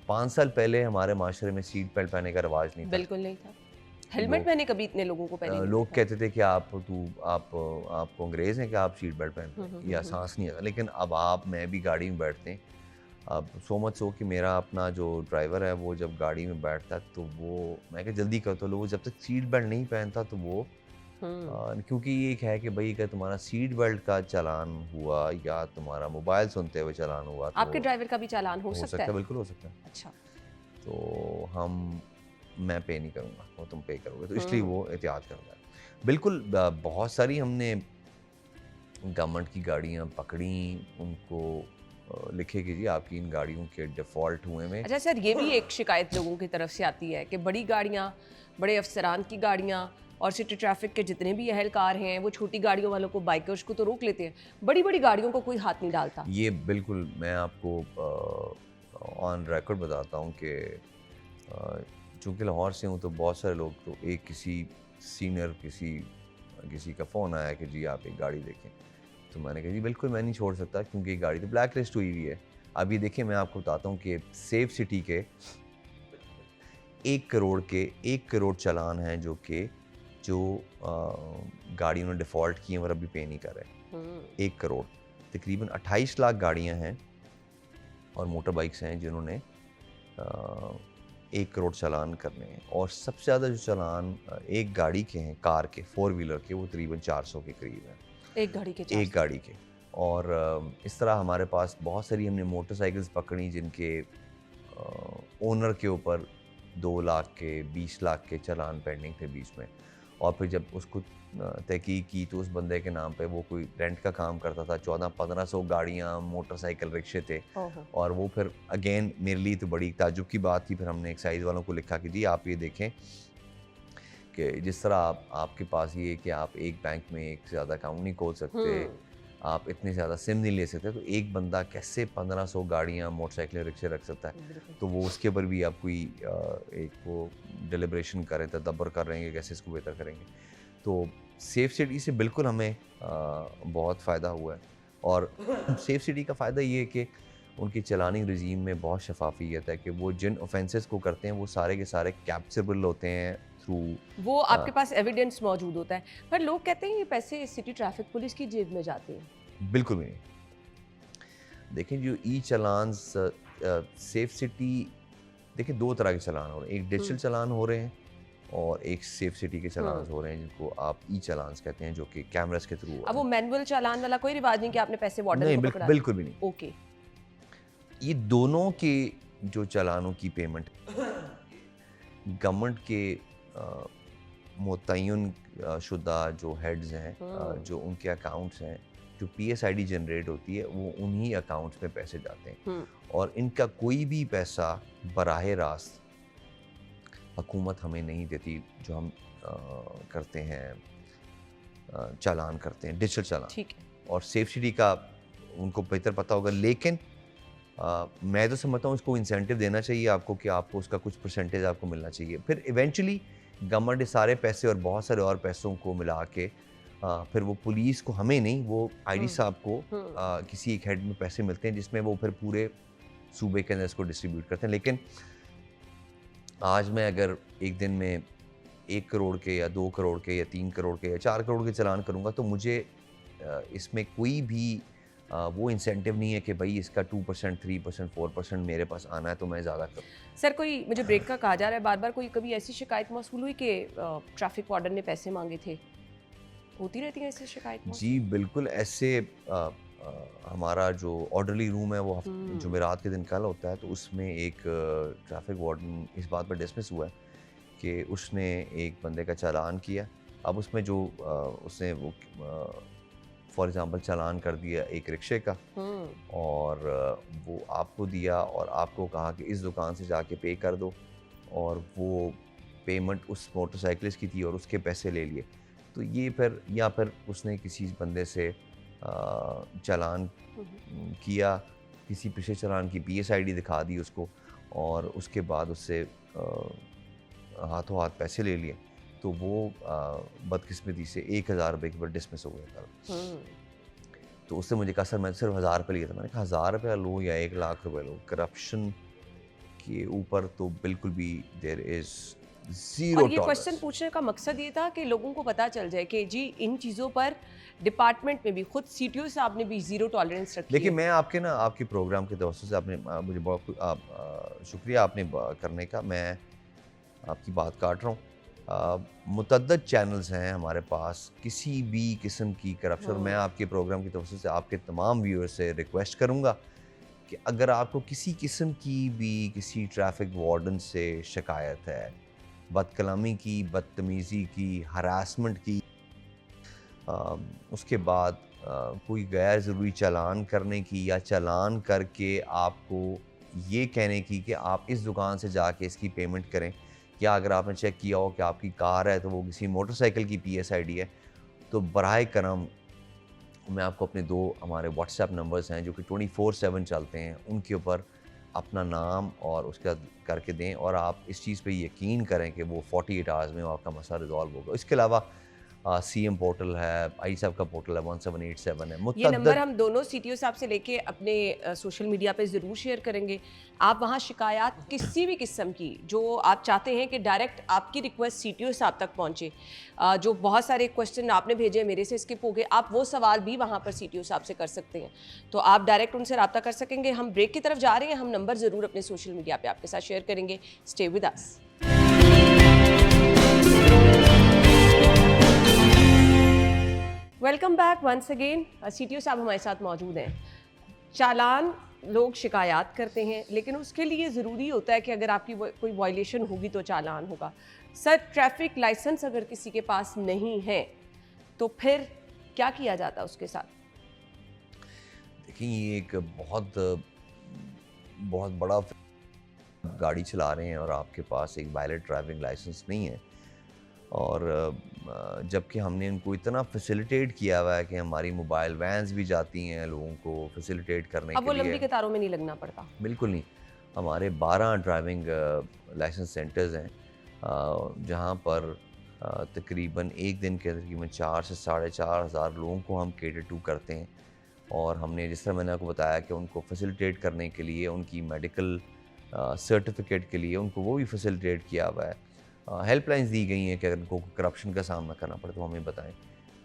5 साल पहले हमारे माशरे में सीट बेल्ट पहनने का रिवाज नहीं था। बिल्कुल नहीं था। हेलमेट मैंने कभी इतने लोगों को पहले नहीं लोग देखा। कहते थे कि आपको अंग्रेज़ हैं कि आप सीट बेल्ट पहनते हैं, या सांस नहीं आता। लेकिन अब आप मैं भी गाड़ी में बैठते हैं, अब सो मच सो कि मेरा अपना जो ड्राइवर है वो जब गाड़ी में बैठता है तो वो, मैं कहा जल्दी कर, तो लोग जब तक सीट बेल्ट नहीं पहनता तो वो क्योंकि ये एक है कि भाई अगर तुम्हारा सीट बेल्ट का चालान हुआ या तुम्हारा मोबाइल सुनते हुए चालान हुआ तो आपके ड्राइवर का भी चालान हो सकता है? बिल्कुल हो सकता है। अच्छा। तो मैं पे नहीं करूँगा, वो तुम पे करोगे, तो इसलिए वो एहतियात करता है। बिल्कुल बहुत सारी हमने गवर्नमेंट की गाड़ियाँ पकड़ी, उनको लिखे कि जी आपकी इन गाड़ियों के डिफ़ॉल्ट हुए में। अच्छा सर, ये भी एक शिकायत लोगों की तरफ से आती है कि बड़ी गाड़ियाँ, बड़े अफसरान की गाड़ियाँ और सिटी ट्रैफिक के जितने भी अहलकार हैं वो छोटी गाड़ियों वालों को, बाइकर्स को तो रोक लेते हैं, बड़ी बड़ी गाड़ियों को कोई हाथ नहीं डालता। ये बिल्कुल मैं आपको ऑन रिकॉर्ड बताता हूँ कि चूँकि लाहौर से हूँ तो बहुत सारे लोग, तो एक किसी सीनियर किसी का फ़ोन आया कि जी आप एक गाड़ी देखें, तो मैंने कहा जी बिल्कुल मैं नहीं छोड़ सकता, क्योंकि ये गाड़ी तो ब्लैक लिस्ट हुई हुई है। अब ये देखिए, मैं आपको बताता हूँ कि सेफ सिटी के 1 करोड़ चालान हैं जो गाड़ियों ने डिफ़ॉल्ट किए हैं और अभी पे नहीं कर रहे। 1 करोड़, तकरीबन 28 लाख गाड़ियाँ हैं और मोटर बाइक्स हैं जिन्होंने 1 करोड़ चालान करने हैं। और सबसे ज़्यादा जो चालान एक गाड़ी के हैं, कार के, 4 व्हीलर के, वो तकरीबन 400 के करीब हैं। एक गाड़ी के 400? एक गाड़ी के। और इस तरह हमारे पास बहुत सारी हमने मोटरसाइकिल्स पकड़ी जिनके ओनर के ऊपर 2 लाख के, 20 लाख के चालान पेंडिंग थे बीच में। और फिर जब उसको तहकीक की तो उस बंदे के नाम पे, वो कोई रेंट का काम करता था, 1400-1500 गाड़ियाँ, मोटरसाइकिल, रिक्शे थे। और वो फिर अगेन मेरे लिए तो बड़ी ताज्जुब की बात थी। फिर हमने एक्साइज वालों को लिखा कि जी आप ये देखें कि जिस तरह आपके पास ये कि आप एक बैंक में एक से ज़्यादा अकाउंट नहीं खोल सकते, आप इतने ज़्यादा सिम नहीं ले सकते, तो एक बंदा कैसे 1500 गाड़ियाँ, मोटरसाइकिल, रिक्शे रख सकता है। तो वो उसके ऊपर भी आप कोई एक वो डिलिब्रेशन करें, तदब्बर कर रहे हैं कि कैसे इसको बेहतर करेंगे। तो सेफ सिटी से बिल्कुल हमें बहुत फ़ायदा हुआ है। और सेफ सिटी का फ़ायदा ये है कि उनकी चलानी रजीम में बहुत शफाफियत है कि वो जिन ऑफेंसेस को करते हैं वो सारे के सारे कैप्चरेबल होते हैं थ्रू, वो आपके पास एविडेंस मौजूद होता है। पर लोग कहते हैं ये पैसे सिटी ट्रैफिक पुलिस की जेब में जाते हैं। बिल्कुल भी नहीं। देखें जो ई चालान सेफ सिटी, देखिए 2 तरह के चालान हो रहे हैं, एक डिजिटल चालान हो रहे हैं और एक सेफ सिटी के चालान हो रहे हैं जिनको आप ई चालान कहते हैं, जो कि कैमरास के थ्रू। अब वो मैनुअल चालान वाला कोई रिवाज नहीं कि आपने पैसे वार्डन को पकड़ा? बिल्कुल भी नहीं। ओके। ये दोनों के जो चालानों की पेमेंट गवर्नमेंट के मुतय्यन शुदा जो हेड्स हैं, जो उनके अकाउंट्स हैं, जो PSID जनरेट होती है वो उन्हीं अकाउंट्स में पैसे जाते हैं, हम्म, और इनका कोई भी पैसा बराह रास्त हुकूमत हमें नहीं देती। जो हम करते हैं, चालान करते हैं, डिजिटल चालान, ठीक है। और सेफ सिटी का उनको बेहतर पता होगा। लेकिन मैं तो समझता हूँ इसको इंसेंटिव देना चाहिए आपको, कि आपको उसका कुछ परसेंटेज आपको मिलना चाहिए। फिर इवेंचुअली गवर्नमेंट इस सारे पैसे और बहुत सारे और पैसों को मिला के फिर वो पुलिस को, हमें नहीं, वो ID हम्म, साहब को हम्म, किसी एक हेड में पैसे मिलते हैं, जिसमें वो फिर पूरे सूबे के अंदर इसको डिस्ट्रीब्यूट करते हैं। लेकिन आज मैं अगर एक दिन में 1 करोड़ के या 2 करोड़ के या 3 करोड़ के या 4 करोड़ के चालान करूँगा, तो मुझे इसमें कोई भी वो इंसेंटिव नहीं है कि भाई इसका 2%, 3%, 4% मेरे पास आना है तो मैं ज़्यादा करूँ। सर कोई मुझे ब्रेक का कहा जा रहा है बार बार, कोई कभी ऐसी शिकायत मौसूल हुई कि ट्रैफिक वार्डन ने पैसे मांगे थे? होती रहती है ऐसी शिकायत मौसूल? जी बिल्कुल, ऐसे हमारा जो ऑर्डरली रूम है वो जुमेरात के दिन कल होता है, तो उसमें एक ट्रैफिक वार्डन इस बात पर डिसमिस हुआ है कि उसने एक बंदे का चालान किया। अब उसमें जो उसने वो फॉर एग्ज़ाम्पल चालान कर दिया एक रिक्शे का, और वो आपको दिया और आपको कहा कि इस दुकान से जाके पे कर दो, और वो पेमेंट उस मोटरसाइकिलिस्ट की थी और उसके पैसे ले लिए। तो ये फिर, या फिर उसने किसी बंदे से चालान किया, किसी पिछले चालान की PSID दिखा दी उसको, और उसके बाद उससे हाथों हाथ पैसे ले लिए, तो वो बदकिस्मती से 1,000 रुपये के ऊपर डिसमिस हो गया था। तो उससे मुझे कहा, सर मैं सिर्फ 1,000 रुपये लिया था। मैंने कहा 1,000 रुपया लो या 1,00,000 रुपये लो, करप्शन के ऊपर तो बिल्कुल भी देयर इज़ ज़ीरो और ये क्वेश्चन टॉलरेंस। पूछने का मकसद ये था कि लोगों को पता चल जाए कि जी इन चीज़ों पर डिपार्टमेंट में भी, खुद CTO साहब ने भी ज़ीरो टॉलरेंस रखी देखिए, है। मैं आपके ना आपके प्रोग्राम के तवज्जो से आपने मुझे बहुत शुक्रिया आपने करने का, मैं आपकी बात काट रहा हूँ। मुतअद्दिद चैनल्स हैं हमारे पास, किसी भी किस्म की करप्शन, मैं आपके प्रोग्राम की तवज्जो से आपके तमाम व्यूअर्स से रिक्वेस्ट करूँगा कि अगर आपको किसी किस्म की भी किसी ट्रैफिक वार्डन से शिकायत है, बदकलामी की, बदतमीज़ी की, हरासमेंट की, उसके बाद कोई गैर ज़रूरी चालान करने की, या चालान करके आपको ये कहने की कि आप इस दुकान से जाके इसकी पेमेंट करें, या अगर आपने चेक किया हो कि आपकी कार है तो वो किसी मोटरसाइकिल की PSID है, तो बराए करम मैं आपको अपने 2 हमारे WhatsApp नंबर्स हैं जो कि 24/7 चलते हैं, उनके ऊपर अपना नाम और उसका करके दें, और आप इस चीज़ पे यकीन करें कि वो 48 आवर्स में आपका मसला रिजॉल्व होगा। इसके अलावा CM पोर्टल है, आई साहब का पोर्टल है, 1787 है, ये नंबर मुतअद्दिद। हम दोनों CTO साहब से लेके अपने सोशल मीडिया पे ज़रूर शेयर करेंगे। आप वहाँ शिकायत किसी भी किस्म की जो आप चाहते हैं कि डायरेक्ट आपकी रिक्वेस्ट CTO साहब तक पहुँचे, जो बहुत सारे क्वेश्चन आपने भेजे मेरे से स्किप हो गए, आप वो सवाल भी वहाँ पर CTO साहब से कर सकते हैं, तो आप डायरेक्ट उनसे रब्ता कर सकेंगे। हम ब्रेक की तरफ जा रहे हैं, हम नंबर ज़रूर अपने सोशल मीडिया पर आपके साथ शेयर करेंगे। Stay with us. Welcome back once again. CTO साहब हमारे साथ मौजूद हैं। चालान लोग शिकायत करते हैं, लेकिन उसके लिए ज़रूरी होता है कि अगर आपकी कोई वायलेशन होगी तो चालान होगा। सर, ट्रैफिक लाइसेंस अगर किसी के पास नहीं है तो फिर क्या किया जाता है उसके साथ? देखिए, ये एक बहुत बहुत बड़ा, गाड़ी चला रहे हैं और आपके पास एक वैलिड ड्राइविंग लाइसेंस नहीं है, और जबकि हमने उनको इतना फैसिलिटेट किया हुआ है कि हमारी मोबाइल वैन्स भी जाती हैं लोगों को फैसिलिटेट करने अब वो के लंबी लिए। कतारों में नहीं लगना पड़ता। बिल्कुल नहीं। हमारे 12 ड्राइविंग लाइसेंस सेंटर्स हैं, जहाँ पर तकरीबन एक दिन के तकरीबन 4 से 4,500 लोगों को हम केटर टू करते हैं, और हमने जिस तरह मैंने आपको बताया कि उनको फैसिलिटेट करने के लिए, उनकी मेडिकल सर्टिफिकेट के लिए उनको वो भी फैसिलिटेट किया हुआ है। हेल्पलाइंस दी गई हैं कि अगर उनको करप्शन का सामना करना पड़े तो हमें बताएं।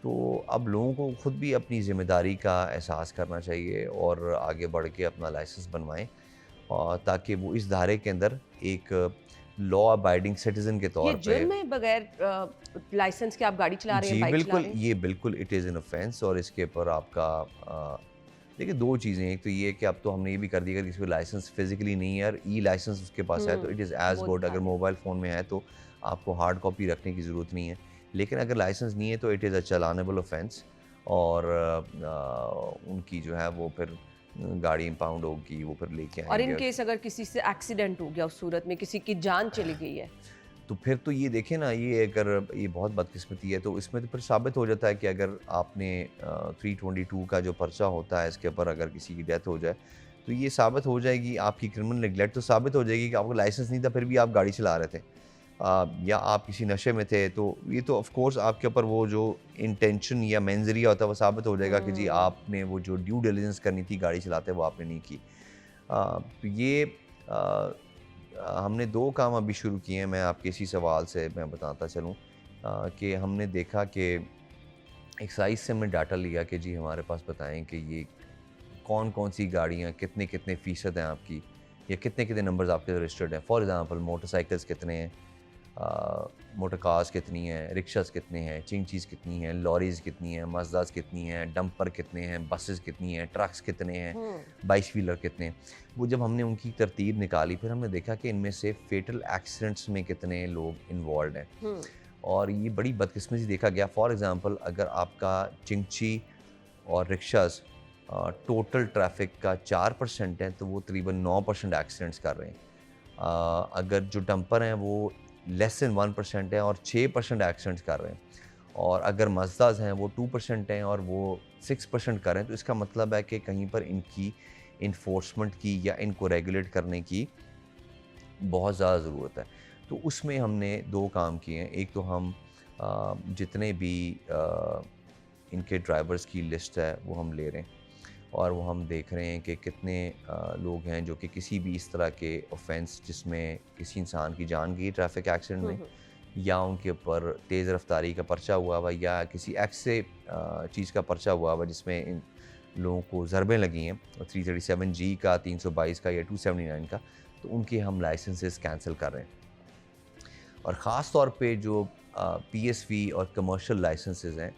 तो अब लोगों को खुद भी अपनी ज़िम्मेदारी का एहसास करना चाहिए और आगे बढ़ के अपना लाइसेंस बनवाएं, और ताकि वो इस धारे के अंदर एक लॉ अबाइडिंग सिटीज़न के ये तौर पे। जुर्म है बगैर लाइसेंस के आप गाड़ी चला रहे हैं, जी बाइक चला बिल्कुल, रहे हैं? ये बिल्कुल इट इज़ एन ऑफेंस, और इसके ऊपर आपका देखिए 2 चीज़ें, एक तो ये कि अब तो हमने ये भी कर दिया कि किसी को लाइसेंस फिजिकली नहीं है और लाइसेंस उसके पास है तो इट इज़ एज वो गुड। अगर था। मोबाइल फ़ोन में है तो आपको हार्ड कॉपी रखने की ज़रूरत नहीं है, लेकिन अगर लाइसेंस नहीं है तो इट इज़ अ चालानेबल ऑफेंस, और उनकी जो है वो फिर गाड़ी इम्पाउंड होगी, वो फिर लेके और इन आएंगे। केस अगर किसी से एक्सीडेंट हो गया, उस सूरत में किसी की जान चली गई है, तो फिर तो ये देखें ना, ये अगर ये बहुत बदकिस्मती है तो इसमें तो फिर साबित हो जाता है कि अगर आपने 322 का जो पर्चा होता है इसके ऊपर अगर किसी की डेथ हो जाए तो ये साबित हो जाएगी, आपकी क्रिमिनल नेगलेक्ट तो साबित हो जाएगी कि आपको लाइसेंस नहीं था फिर भी आप गाड़ी चला रहे थे, या आप किसी नशे में थे, तो ये तो ऑफ कोर्स आपके ऊपर वो जो इंटेंशन या मेंजरिया होता है वो साबित हो जाएगा कि जी आपने वो जो ड्यू डिलिजेंस करनी थी गाड़ी चलाते वो आपने नहीं की। तो ये हमने 2 काम अभी शुरू किए हैं, मैं आपके इसी सवाल से मैं बताता चलूँ कि हमने देखा कि एक्साइज से हमने डाटा लिया कि जी हमारे पास बताएं कि ये कौन-कौन सी गाड़ियाँ कितने-कितने फ़ीसद हैं आपकी, या कितने-कितने नंबर्स आपके रजिस्टर्ड हैं। फॉर एग्ज़ाम्पल मोटरसाइकिल्स कितने हैं, मोटर कार्स कितनी हैं, रिक्शास कितने हैं, चिंचीज़ कितनी हैं, लॉरीज़ कितनी हैं, मज़दास कितनी हैं, डंपर कितने हैं, बसेस कितनी हैं, ट्रक्स कितने हैं, 22 व्हीलर कितने हैं। वो जब हमने उनकी तरतीब निकाली फिर हमने देखा कि इनमें से फेटल एक्सीडेंट्स में कितने लोग इन्वॉल्व हैं, और ये बड़ी बदकिस्मती देखा गया। फॉर एग्ज़ाम्पल अगर आपका चिंची और रिक्शास टोटल ट्रैफिक का 4% है तो वो तकरीबन 9% एक्सीडेंट्स कर रहे हैं। अगर जो डंपर हैं वो लेस देन 1% है और 6% एक्सीडेंट्स कर रहे हैं, और अगर मज़दास हैं वो 2% हैं और वो 6% कर रहे हैं, तो इसका मतलब है कि कहीं पर इनकी इन्फोर्समेंट की या इनको रेगुलेट करने की बहुत ज़्यादा ज़रूरत है। तो उसमें हमने 2 काम किए हैं। एक तो हम जितने भी इनके ड्राइवर्स की लिस्ट है वो हम ले रहे हैं, और वो हम देख रहे हैं कि कितने लोग हैं जो कि किसी भी इस तरह के ऑफेंस जिसमें किसी इंसान की जान गई ट्रैफिक एक्सीडेंट में, या उनके ऊपर तेज़ रफ्तारी का पर्चा हुआ हुआ, या किसी ऐसे चीज़ का पर्चा हुआ हुआ जिसमें इन लोगों को ज़रबें लगी हैं 337G का, 322 का या 279 का, तो उनके हम लाइसेंसेस कैंसिल कर रहे हैं। और ख़ास तौर पे जो PSV और कमर्शियल लाइसेंसेस हैं,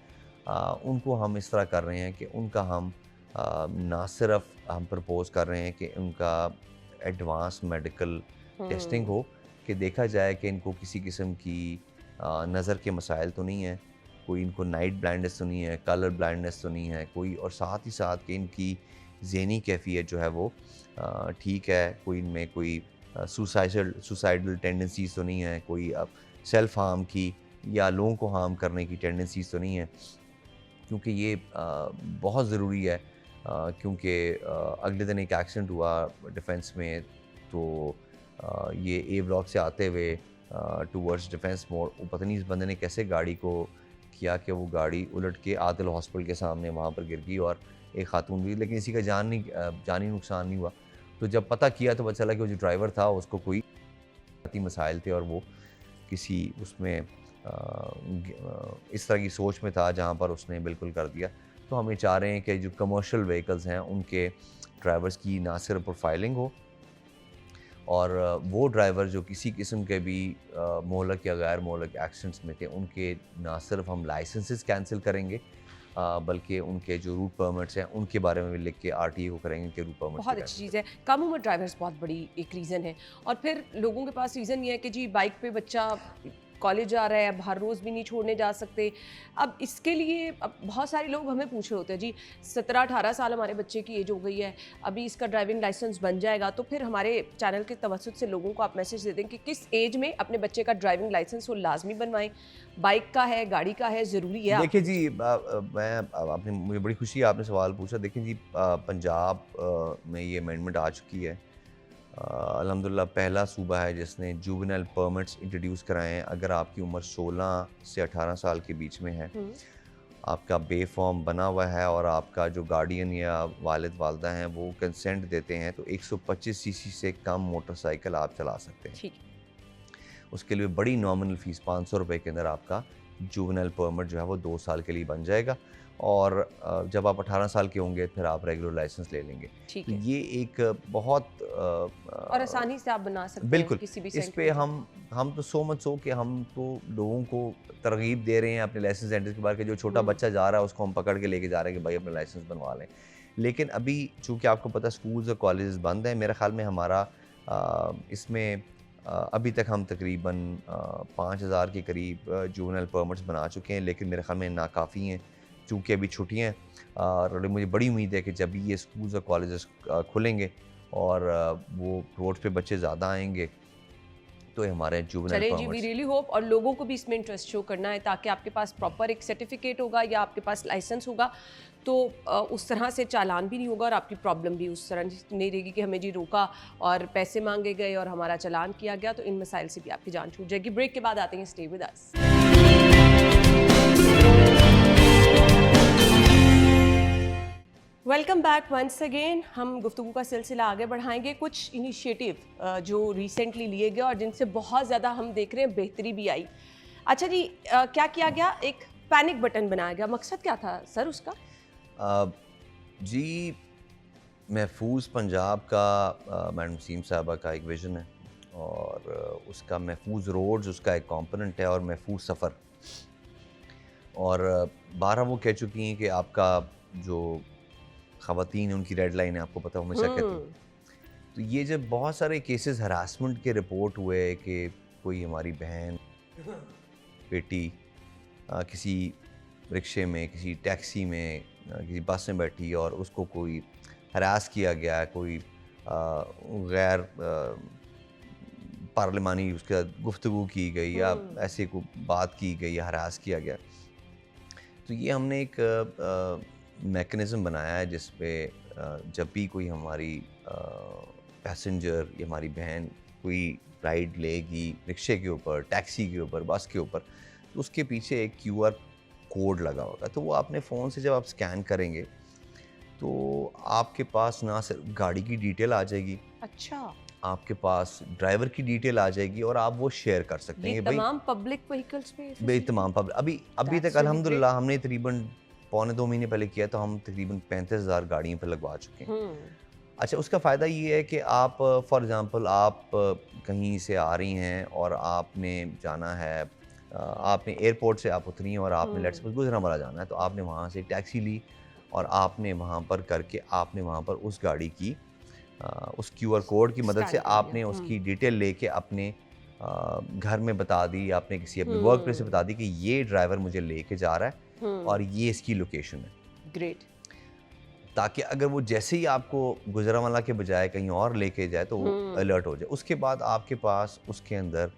उनको हम इस तरह कर रहे हैं कि उनका हम ना सिर्फ हम प्रपोज़ कर रहे हैं कि उनका एडवांस मेडिकल टेस्टिंग हो, कि देखा जाए कि इनको किसी किस्म की नज़र के मसाइल तो नहीं है, कोई इनको नाइट ब्लाइंडनेस तो नहीं है, कलर ब्लाइंडनेस तो नहीं है कोई, और साथ ही साथ कि इनकी ज़हनी कैफियत जो है वो ठीक है, कोई इनमें कोई सुसाइडल टेंडेंसीज़ तो नहीं है, कोई सेल्फ हार्म की या लोगों को हार्म करने की टेंडेंसीज़ तो नहीं है, क्योंकि ये बहुत ज़रूरी है। क्योंकि अगले दिन एक एक्सीडेंट हुआ डिफेंस में, तो ये ए ब्लॉक से आते हुए टूवर्ड्स डिफेंस मोड़, पता नहीं इस बंदे ने कैसे गाड़ी को किया कि वो गाड़ी उलट के आदिल हॉस्पिटल के सामने वहाँ पर गिर गई और एक खातून भी, लेकिन इसी का जानी नुकसान नहीं हुआ। तो जब पता किया तो पता चला कि वो जो ड्राइवर था उसको कोई मसाइल थे और वो किसी उसमें इस तरह की सोच में था जहाँ पर उसने बिल्कुल कर दिया। तो हम ये चाह रहे हैं कि जो कमर्शियल व्हीकल्स हैं उनके ड्राइवर्स की ना सिर्फ प्रोफाइलिंग हो, और वो ड्राइवर जो किसी किस्म के भी मोहलक या गैर मोहलक एक्सीडेंट्स में थे उनके ना सिर्फ हम लाइसेंसेस कैंसिल करेंगे, बल्कि उनके जो रूट परमिट्स हैं उनके बारे में भी लिख के RTA को करेंगे कि रूट परमिट्स बहुत अच्छी चीज़ है। कम उम्र ड्राइवर्स बहुत बड़ी एक रीज़न है, और फिर लोगों के पास रीज़न ये है कि जी बाइक पे बच्चा कॉलेज जा रहा है, अब हर रोज़ भी नहीं छोड़ने जा सकते। अब इसके लिए अब बहुत सारे लोग हमें पूछ रहे होते हैं, जी 17-18 साल हमारे बच्चे की एज हो गई है, अभी इसका ड्राइविंग लाइसेंस बन जाएगा, तो फिर हमारे चैनल के तवज्जुद से लोगों को आप मैसेज दे दें कि किस एज में अपने बच्चे का ड्राइविंग लाइसेंस वो लाजमी बनवाएं। बाइक का है, गाड़ी का है, ज़रूरी है। देखिए जी, आपने, मुझे बड़ी खुशी है आपने सवाल पूछा। देखिए जी, पंजाब में ये अमेंडमेंट आ चुकी है। अल्हम्दुलिल्लाह पहला सूबा है जिसने जुवेनाइल परमिट्स इंट्रोड्यूस कराए हैं। अगर आपकी उम्र 16 से 18 साल के बीच में है, आपका बे फॉर्म बना हुआ है और आपका जो गार्डियन या वालिद वालदा हैं वो कंसेंट देते हैं, तो 125 सीसी से कम मोटरसाइकिल आप चला सकते हैं। ठीक है। उसके लिए बड़ी नॉमिनल फ़ीस 500 रुपये के अंदर आपका जुवेनाइल परमिट जो है वो 2 साल के लिए बन जाएगा, और जब आप 18 साल के होंगे फिर आप रेगुलर लाइसेंस ले लेंगे। ठीक तो है। ये एक बहुत और आसानी से आप बना सकते हैं बिल्कुल, किसी भी इस सेंटर पे में। हम तो सो मच सो कि हम तो लोगों को तरगीब दे रहे हैं अपने लाइसेंस सेंटर के बाहर, कि जो छोटा बच्चा जा रहा है उसको हम पकड़ के लेके जा रहे हैं कि भाई अपना लाइसेंस बनवा लें। लेकिन अभी चूँकि आपको पता है स्कूल्स और कॉलेजेस बंद हैं, मेरे ख़्याल में हमारा इसमें अभी तक हम तकरीबन 5000 के करीब जुवेनाइल परमिट्स बना चुके हैं, लेकिन मेरे ख़्याल में नाकाफ़ी हैं, चूँकि अभी छुट्टियाँ हैं और मुझे बड़ी उम्मीद है कि जब भी ये स्कूल्स और कॉलेजेस खुलेंगे और वो रोड पे बच्चे ज़्यादा आएंगे तो ये हमारे जुवेनाइल चलें जी, वी परमिट्स। रियली होप, और लोगों को भी इसमें इंटरेस्ट शो करना है ताकि आपके पास प्रॉपर एक सर्टिफिकेट होगा या आपके पास लाइसेंस होगा तो उस तरह से चालान भी नहीं होगा और आपकी प्रॉब्लम भी उस तरह नहीं रहेगी कि हमें जी रोका और पैसे मांगे गए और हमारा चालान किया गया, तो इन मसाइल से भी आपकी जान छूट जाएगी। ब्रेक के बाद आते हैं, stay with us. Welcome back once again. हम गुफ्तगू का सिलसिला आगे बढ़ाएंगे। कुछ इनिशिएटिव जो रिसेंटली लिए गए और जिनसे बहुत ज़्यादा हम देख रहे हैं बेहतरी भी आई। अच्छा जी, क्या किया गया? एक पैनिक बटन बनाया गया। मकसद क्या था सर उसका? जी, महफूज पंजाब का मैडम सीम साहबा का एक विज़न है और उसका महफूज रोड्स उसका एक कंपोनेंट है और महफूज सफ़र। और 12 वो कह चुकी हैं कि आपका जो ख़वातीन हैं उनकी रेड लाइन है, आपको पता है, हमेशा कहती हैं। तो ये जब बहुत सारे केसेस हरासमेंट के रिपोर्ट हुए कि कोई हमारी बहन बेटी किसी रिक्शे में, किसी टैक्सी में, किसी बस में बैठी और उसको कोई हरास किया गया, कोई गैर पार्लिमानी उसका गुफ्तगू की गई या ऐसे को बात की गई या हरास किया गया, तो ये हमने एक मैकेनिज़्म बनाया है जिस पे जब भी कोई हमारी पैसेंजर या हमारी बहन कोई राइड लेगी रिक्शे के ऊपर, टैक्सी के ऊपर, बस के ऊपर, तो उसके पीछे एक QR कोड लगा होगा। तो वो अपने फ़ोन से जब आप स्कैन करेंगे तो आपके पास ना सिर्फ गाड़ी की डिटेल आ जाएगी, अच्छा, आपके पास ड्राइवर की डिटेल आ जाएगी और आप वो शेयर कर सकते हैं ये कि भाई तमाम पब्लिक व्हीकल्स पे भाई तमाम पब्लिक अभी That's तक really अल्हम्दुलिल्लाह हमने तकरीबन पौने 2 महीने पहले किया तो हम तकरीबन 35,000 गाड़ियों पर लगवा चुके हैं। अच्छा, उसका फ़ायदा ये है कि आप फॉर एग्ज़ाम्पल आप कहीं से आ रही हैं और आपने जाना है, आपने एयरपोर्ट से आप उतरी हैं और आपने लेट्स सपोज़ गुजरांवाला जाना है, तो आपने वहाँ से टैक्सी ली और आपने वहाँ पर करके आपने वहाँ पर उस गाड़ी की उस QR कोड की मदद से स्कैन कर लिया। आपने उसकी डिटेल लेके अपने घर में बता दी, आपने किसी अपने वर्क प्लेस से बता दी कि ये ड्राइवर मुझे लेके जा रहा है और ये इसकी लोकेशन है। ग्रेट। ताकि अगर वो जैसे ही आपको गुजरांवाला के बजाय कहीं और लेके जाए तो वो अलर्ट हो जाए। उसके बाद आपके पास उसके अंदर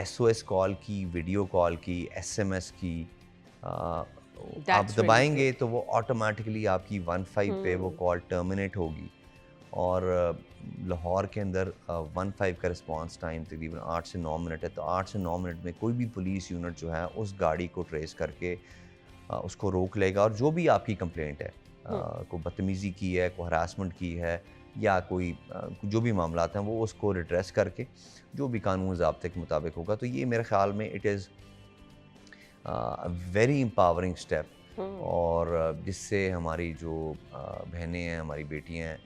SOS कॉल की, वीडियो कॉल की, SMS की आप दबाएंगे तो वो ऑटोमेटिकली आपकी 15 पे वो कॉल टर्मिनेट होगी। और लाहौर के अंदर 15 का रिस्पांस टाइम तकरीबन 8 से 9 मिनट है, तो 8 से 9 मिनट में कोई भी पुलिस यूनिट जो है उस गाड़ी को ट्रेस करके उसको रोक लेगा और जो भी आपकी कंप्लेंट है, कोई बदतमीज़ी की है, कोई हरासमेंट की है या कोई जो भी मामला हैं वो उसको रिड्रेस करके जो भी कानून ज़ाब्ते के मुताबिक होगा। तो ये मेरे ख़्याल में it is very empowering step और जिससे हमारी जो बहनें हैं, हमारी बेटियां हैं,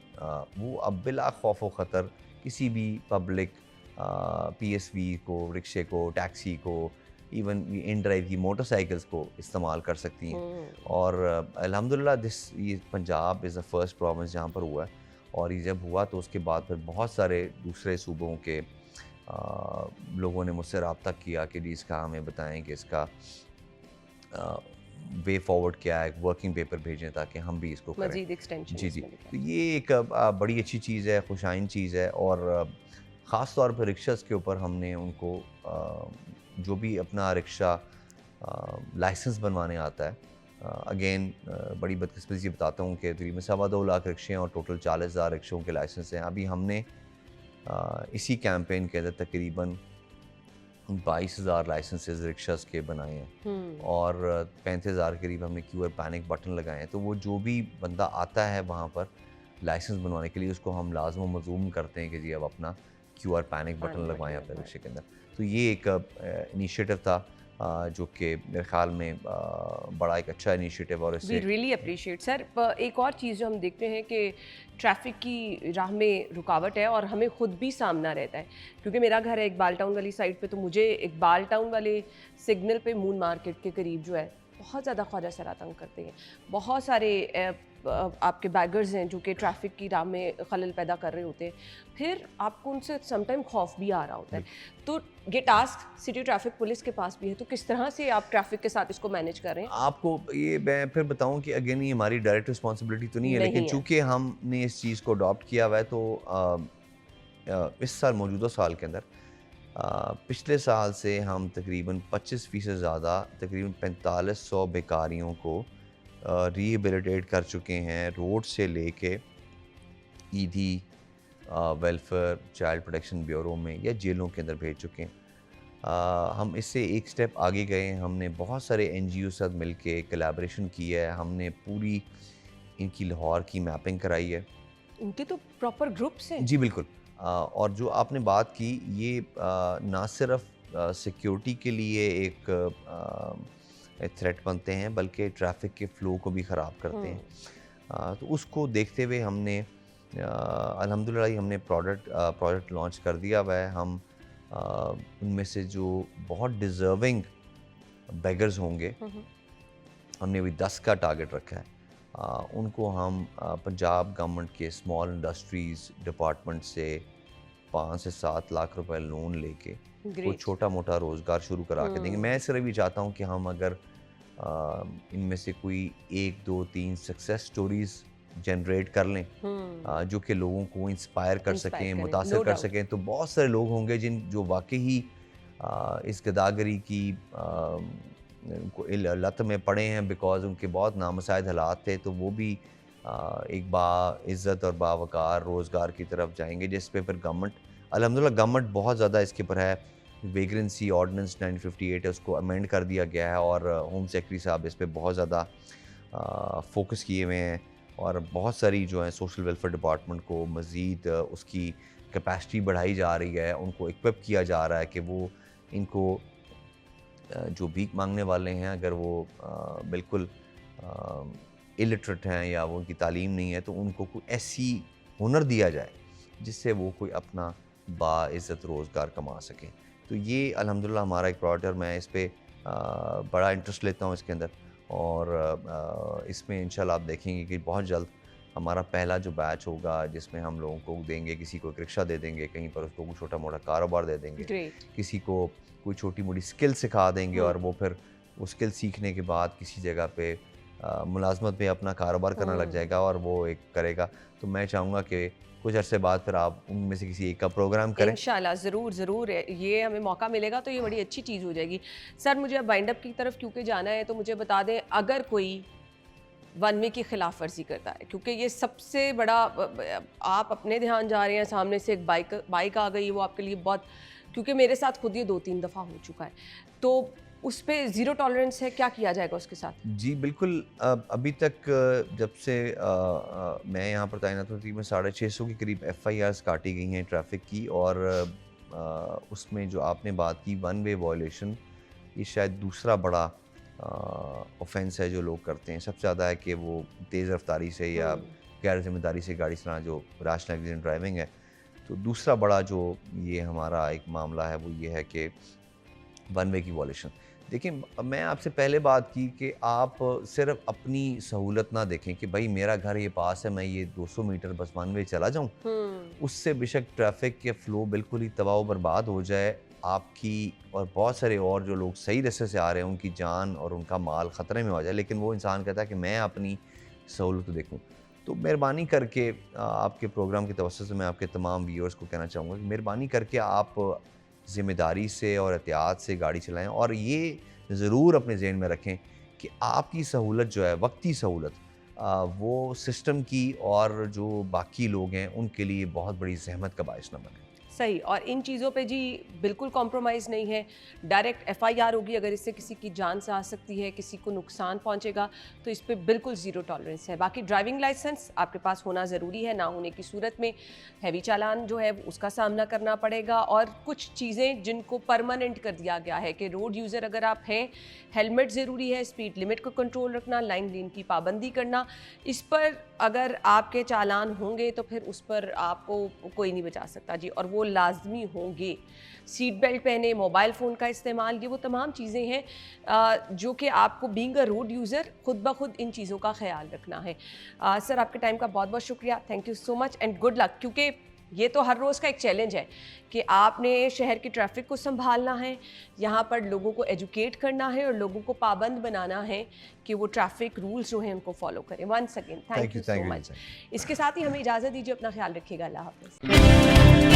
वो अब बिला खौफ व ख़तर किसी भी पब्लिक PSV को, रिक्शे को, टैक्सी को, इवन इन ड्राइव की मोटरसाइकिल्स को इस्तेमाल कर सकती हैं। और अल्हम्दुलिल्लाह ये Punjab is the first province जहाँ पर हुआ है और ये जब हुआ तो उसके बाद फिर बहुत सारे दूसरे सूबों के लोगों ने मुझसे रब्ता किया कि जी इसका हमें बताएं कि इसका वे फॉरवर्ड क्या है, वर्किंग पेपर भेजें ताकि हम भी इसको करें। मजीद एक्सटेंशन। जी। तो ये एक बड़ी अच्छी चीज़ है, खुशाइन चीज़ है और ख़ास तौर पर रिक्शस के ऊपर हमने उनको जो भी अपना रिक्शा लाइसेंस बनवाने आता है, अगेन बड़ी बदकिस्मती से बताता हूँ कि तकरीबन 2.25 लाख रिक्शे हैं और टोटल 40,000 रिक्शों के लाइसेंस हैं। अभी हमने इसी कैंपेन के अंदर तकरीबन 22,000 लाइसेंसेस रिक्शास के बनाए हैं और 35,000 के करीब हमने QR पैनिक बटन लगाए हैं। तो वो जो भी बंदा आता है वहाँ पर लाइसेंस बनवाने के लिए उसको हम लाज़िम मज़ूम करते हैं कि जी अब अपना QR पैनिक बटन लगवाएं अपने रिक्शे के अंदर। तो ये एक इनिशिएटिव था जो कि मेरे ख्याल में बड़ा एक अच्छा इनिशिएटिव और इससे वी रियली अप्रिशिएट सर। एक और चीज़ जो हम देखते हैं कि ट्रैफिक की राह में रुकावट है और हमें खुद भी सामना रहता है, क्योंकि मेरा घर है इकबाल टाउन वाली साइड पे, तो मुझे इकबाल टाउन वाले सिग्नल पे मून मार्केट के करीब जो है बहुत ज़्यादा ख्वाजा सरा तंग करते हैं। बहुत सारे आपके बैगर्स हैं जो कि ट्रैफिक की राह में खलल पैदा कर रहे होते हैं, फिर आपको उनसे समटाइम खौफ भी आ रहा होता है। तो ये टास्क सिटी ट्रैफिक पुलिस के पास भी है, तो किस तरह से आप ट्रैफिक के साथ इसको मैनेज कर रहे हैं? आपको ये मैं फिर बताऊं कि अगेन ये हमारी डायरेक्ट रिस्पॉन्सिबिलिटी तो नहीं है, लेकिन नहीं है। चूंकि हमने इस चीज़ को अडॉप्ट किया हुआ है तो इस साल मौजूदा साल के अंदर पिछले साल से हम तकरीबन 25% ज़्यादा तकरीबन 4500 बेकारियों को रिहेबिलिटेट कर चुके हैं, रोड से लेके ईदी वेलफेयर चाइल्ड प्रोटेक्शन ब्यूरो में या जेलों के अंदर भेज चुके हैं। हम इससे एक स्टेप आगे गए हैं, हमने बहुत सारे एनजीओ के साथ मिलके कोलैबोरेशन किया है, हमने पूरी इनकी लाहौर की मैपिंग कराई है। उनके तो प्रॉपर ग्रुप्स हैं। जी बिल्कुल। और जो आपने बात की ये ना सिर्फ सिक्योरिटी के लिए एक थ्रेट बनते हैं बल्कि ट्रैफिक के फ़्लो को भी ख़राब करते हैं। तो उसको देखते हुए हमने अल्हम्दुलिल्लाह हमने प्रोजेक्ट लॉन्च कर दिया हुआ है। हम उनमें से जो बहुत डिज़र्विंग बेगर्स होंगे, हमने अभी 10 का टारगेट रखा है। उनको हम पंजाब गवर्नमेंट के स्मॉल इंडस्ट्रीज़ डिपार्टमेंट से 5 से 7 लाख रुपए लोन लेके कोई छोटा मोटा रोज़गार शुरू करा के देंगे। मैं सिर्फ ये चाहता हूँ कि हम अगर इनमें से कोई 1, 2, 3 सक्सेस स्टोरीज़ जनरेट कर लें जो कि लोगों को इंस्पायर कर सकें, मुतासर कर सकें, तो बहुत सारे लोग होंगे जो वाकई ही इस गदागरी की लत में पड़े हैं बिकॉज उनके बहुत नामसाइद हालात थे, तो वो भी एक बाइज़्ज़त और बावकार रोज़गार की तरफ जाएंगे, जिस पे फिर गवर्नमेंट अल्हम्दुलिल्लाह गवर्नमेंट बहुत ज़्यादा इसके ऊपर है। वेग्रेंसी ऑर्डिनेंस 958 है, उसको अमेंड कर दिया गया है और होम सेक्रेटरी साहब इस पे बहुत ज़्यादा फोकस किए हुए हैं और बहुत सारी जो है सोशल वेलफेयर डिपार्टमेंट को मज़ीद उसकी कैपेसिटी बढ़ाई जा रही है, उनको इक्विप किया जा रहा है कि वो इनको जो भीख मांगने वाले हैं अगर वो बिल्कुल इलिटरेट हैं या वो उनकी तालीम नहीं है तो उनको कोई ऐसी हुनर दिया जाए जिससे वो कोई अपना बाइज़्ज़त रोज़गार कमा सकें। तो ये अल्हम्दुलिल्लाह हमारा एक प्रोजेक्ट है और मैं इस पे बड़ा इंटरेस्ट लेता हूँ इसके अंदर और इसमें इंशाल्लाह आप देखेंगे कि बहुत जल्द हमारा पहला जो बैच होगा जिसमें हम लोगों को देंगे, किसी को एक रिक्शा दे देंगे, कहीं पर उसको कोई छोटा मोटा कारोबार दे देंगे, किसी को कोई छोटी मोटी स्किल सिखा देंगे और वो फिर वो स्किल सीखने के बाद किसी जगह पे मुलाजमत में अपना कारोबार करना लग जाएगा और वो एक करेगा। तो मैं चाहूँगा कि कुछ अरसे बाद फिर आप उनमें से किसी एक का प्रोग्राम करें। इंशाल्लाह ज़रूर ये हमें मौका मिलेगा तो ये बड़ी अच्छी चीज़ हो जाएगी। सर मुझे अब वाइंड अप की तरफ क्योंकि जाना है, तो मुझे बता दें अगर कोई वन वे की खिलाफ वर्जी करता है, क्योंकि ये सबसे बड़ा आप अपने ध्यान जा रहे हैं, सामने से एक बाइक आ गई, वो आपके लिए बहुत, क्योंकि मेरे साथ खुद ये 2-3 दफ़ा हो चुका है, तो उस पे ज़ीरो टॉलरेंस है, क्या किया जाएगा उसके साथ? जी बिल्कुल। अभी तक जब से मैं यहाँ पर तैनात हूँ तकरीबन 650 के करीब FIRs काटी गई हैं ट्रैफिक की और उसमें जो आपने बात की वन वे वायलेशन, ये शायद दूसरा बड़ा ऑफेंस है जो लोग करते हैं। सबसे ज़्यादा है कि वो तेज़ रफ्तारी से या गैर जिम्मेदारी से गाड़ी चलाना, जो रैश नेग्लिजेंट ड्राइविंग है। तो दूसरा बड़ा जो ये हमारा एक मामला है वो ये है कि वन वे की वायलेशन। देखिए मैं आपसे पहले बात की कि आप सिर्फ अपनी सहूलत ना देखें कि भाई मेरा घर ये पास है, मैं ये 200 मीटर बस वन वे चला जाऊं, उससे बेशक ट्रैफिक के फ़्लो बिल्कुल ही तबाह बर्बाद हो जाए, आपकी और बहुत सारे और जो लोग सही रास्ते से आ रहे हैं उनकी जान और उनका माल ख़तरे में हो जाए, लेकिन वो इंसान कहता है कि मैं अपनी सहूलत देखूँ। तो मेहरबानी करके आपके प्रोग्राम की तवज्जो से मैं आपके तमाम व्यूअर्स को कहना चाहूँगा कि मेहरबानी करके आप ज़िम्मेदारी से और एहतियात से गाड़ी चलाएं और ये ज़रूर अपने ज़हन में रखें कि आपकी सहूलत जो है, वक्ती सहूलत, वो सिस्टम की और जो बाकी लोग हैं उनके लिए बहुत बड़ी ज़हमत का बायस न बने। सही, और इन चीज़ों पे जी बिल्कुल कॉम्प्रोमाइज़ नहीं है। डायरेक्ट FIR होगी अगर इससे किसी की जान से आ सकती है, किसी को नुकसान पहुंचेगा, तो इस पे बिल्कुल ज़ीरो टॉलरेंस है। बाकी ड्राइविंग लाइसेंस आपके पास होना ज़रूरी है, ना होने की सूरत में हैवी चालान जो है उसका सामना करना पड़ेगा। और कुछ चीज़ें जिनको परमानेंट कर दिया गया है कि रोड यूज़र अगर आप हैं, हेलमेट ज़रूरी है, स्पीड लिमिट को कंट्रोल रखना, लाइन लेन की पाबंदी करना, इस पर अगर आपके चालान होंगे तो फिर उस पर आपको कोई नहीं बचा सकता जी, और वो लाजमी होंगे। सीट बेल्ट पहने, मोबाइल फ़ोन का इस्तेमाल, ये वो तमाम चीज़ें हैं जो कि आपको बीइंग अ रोड यूज़र खुद ब खुद इन चीज़ों का ख्याल रखना है। सर, आपके टाइम का बहुत बहुत शुक्रिया, thank you so much and good luck, क्योंकि ये तो हर रोज़ का एक चैलेंज है कि आपने शहर की ट्रैफिक को संभालना है, यहाँ पर लोगों को एजुकेट करना है और लोगों को पाबंद बनाना है कि वो ट्रैफिक रूल्स जो हैं उनको फॉलो करें। Once again thank you so much. इसके साथ ही हमें इजाज़त दीजिए, अपना ख्याल रखिएगा, अल्लाह हाफ़िज़।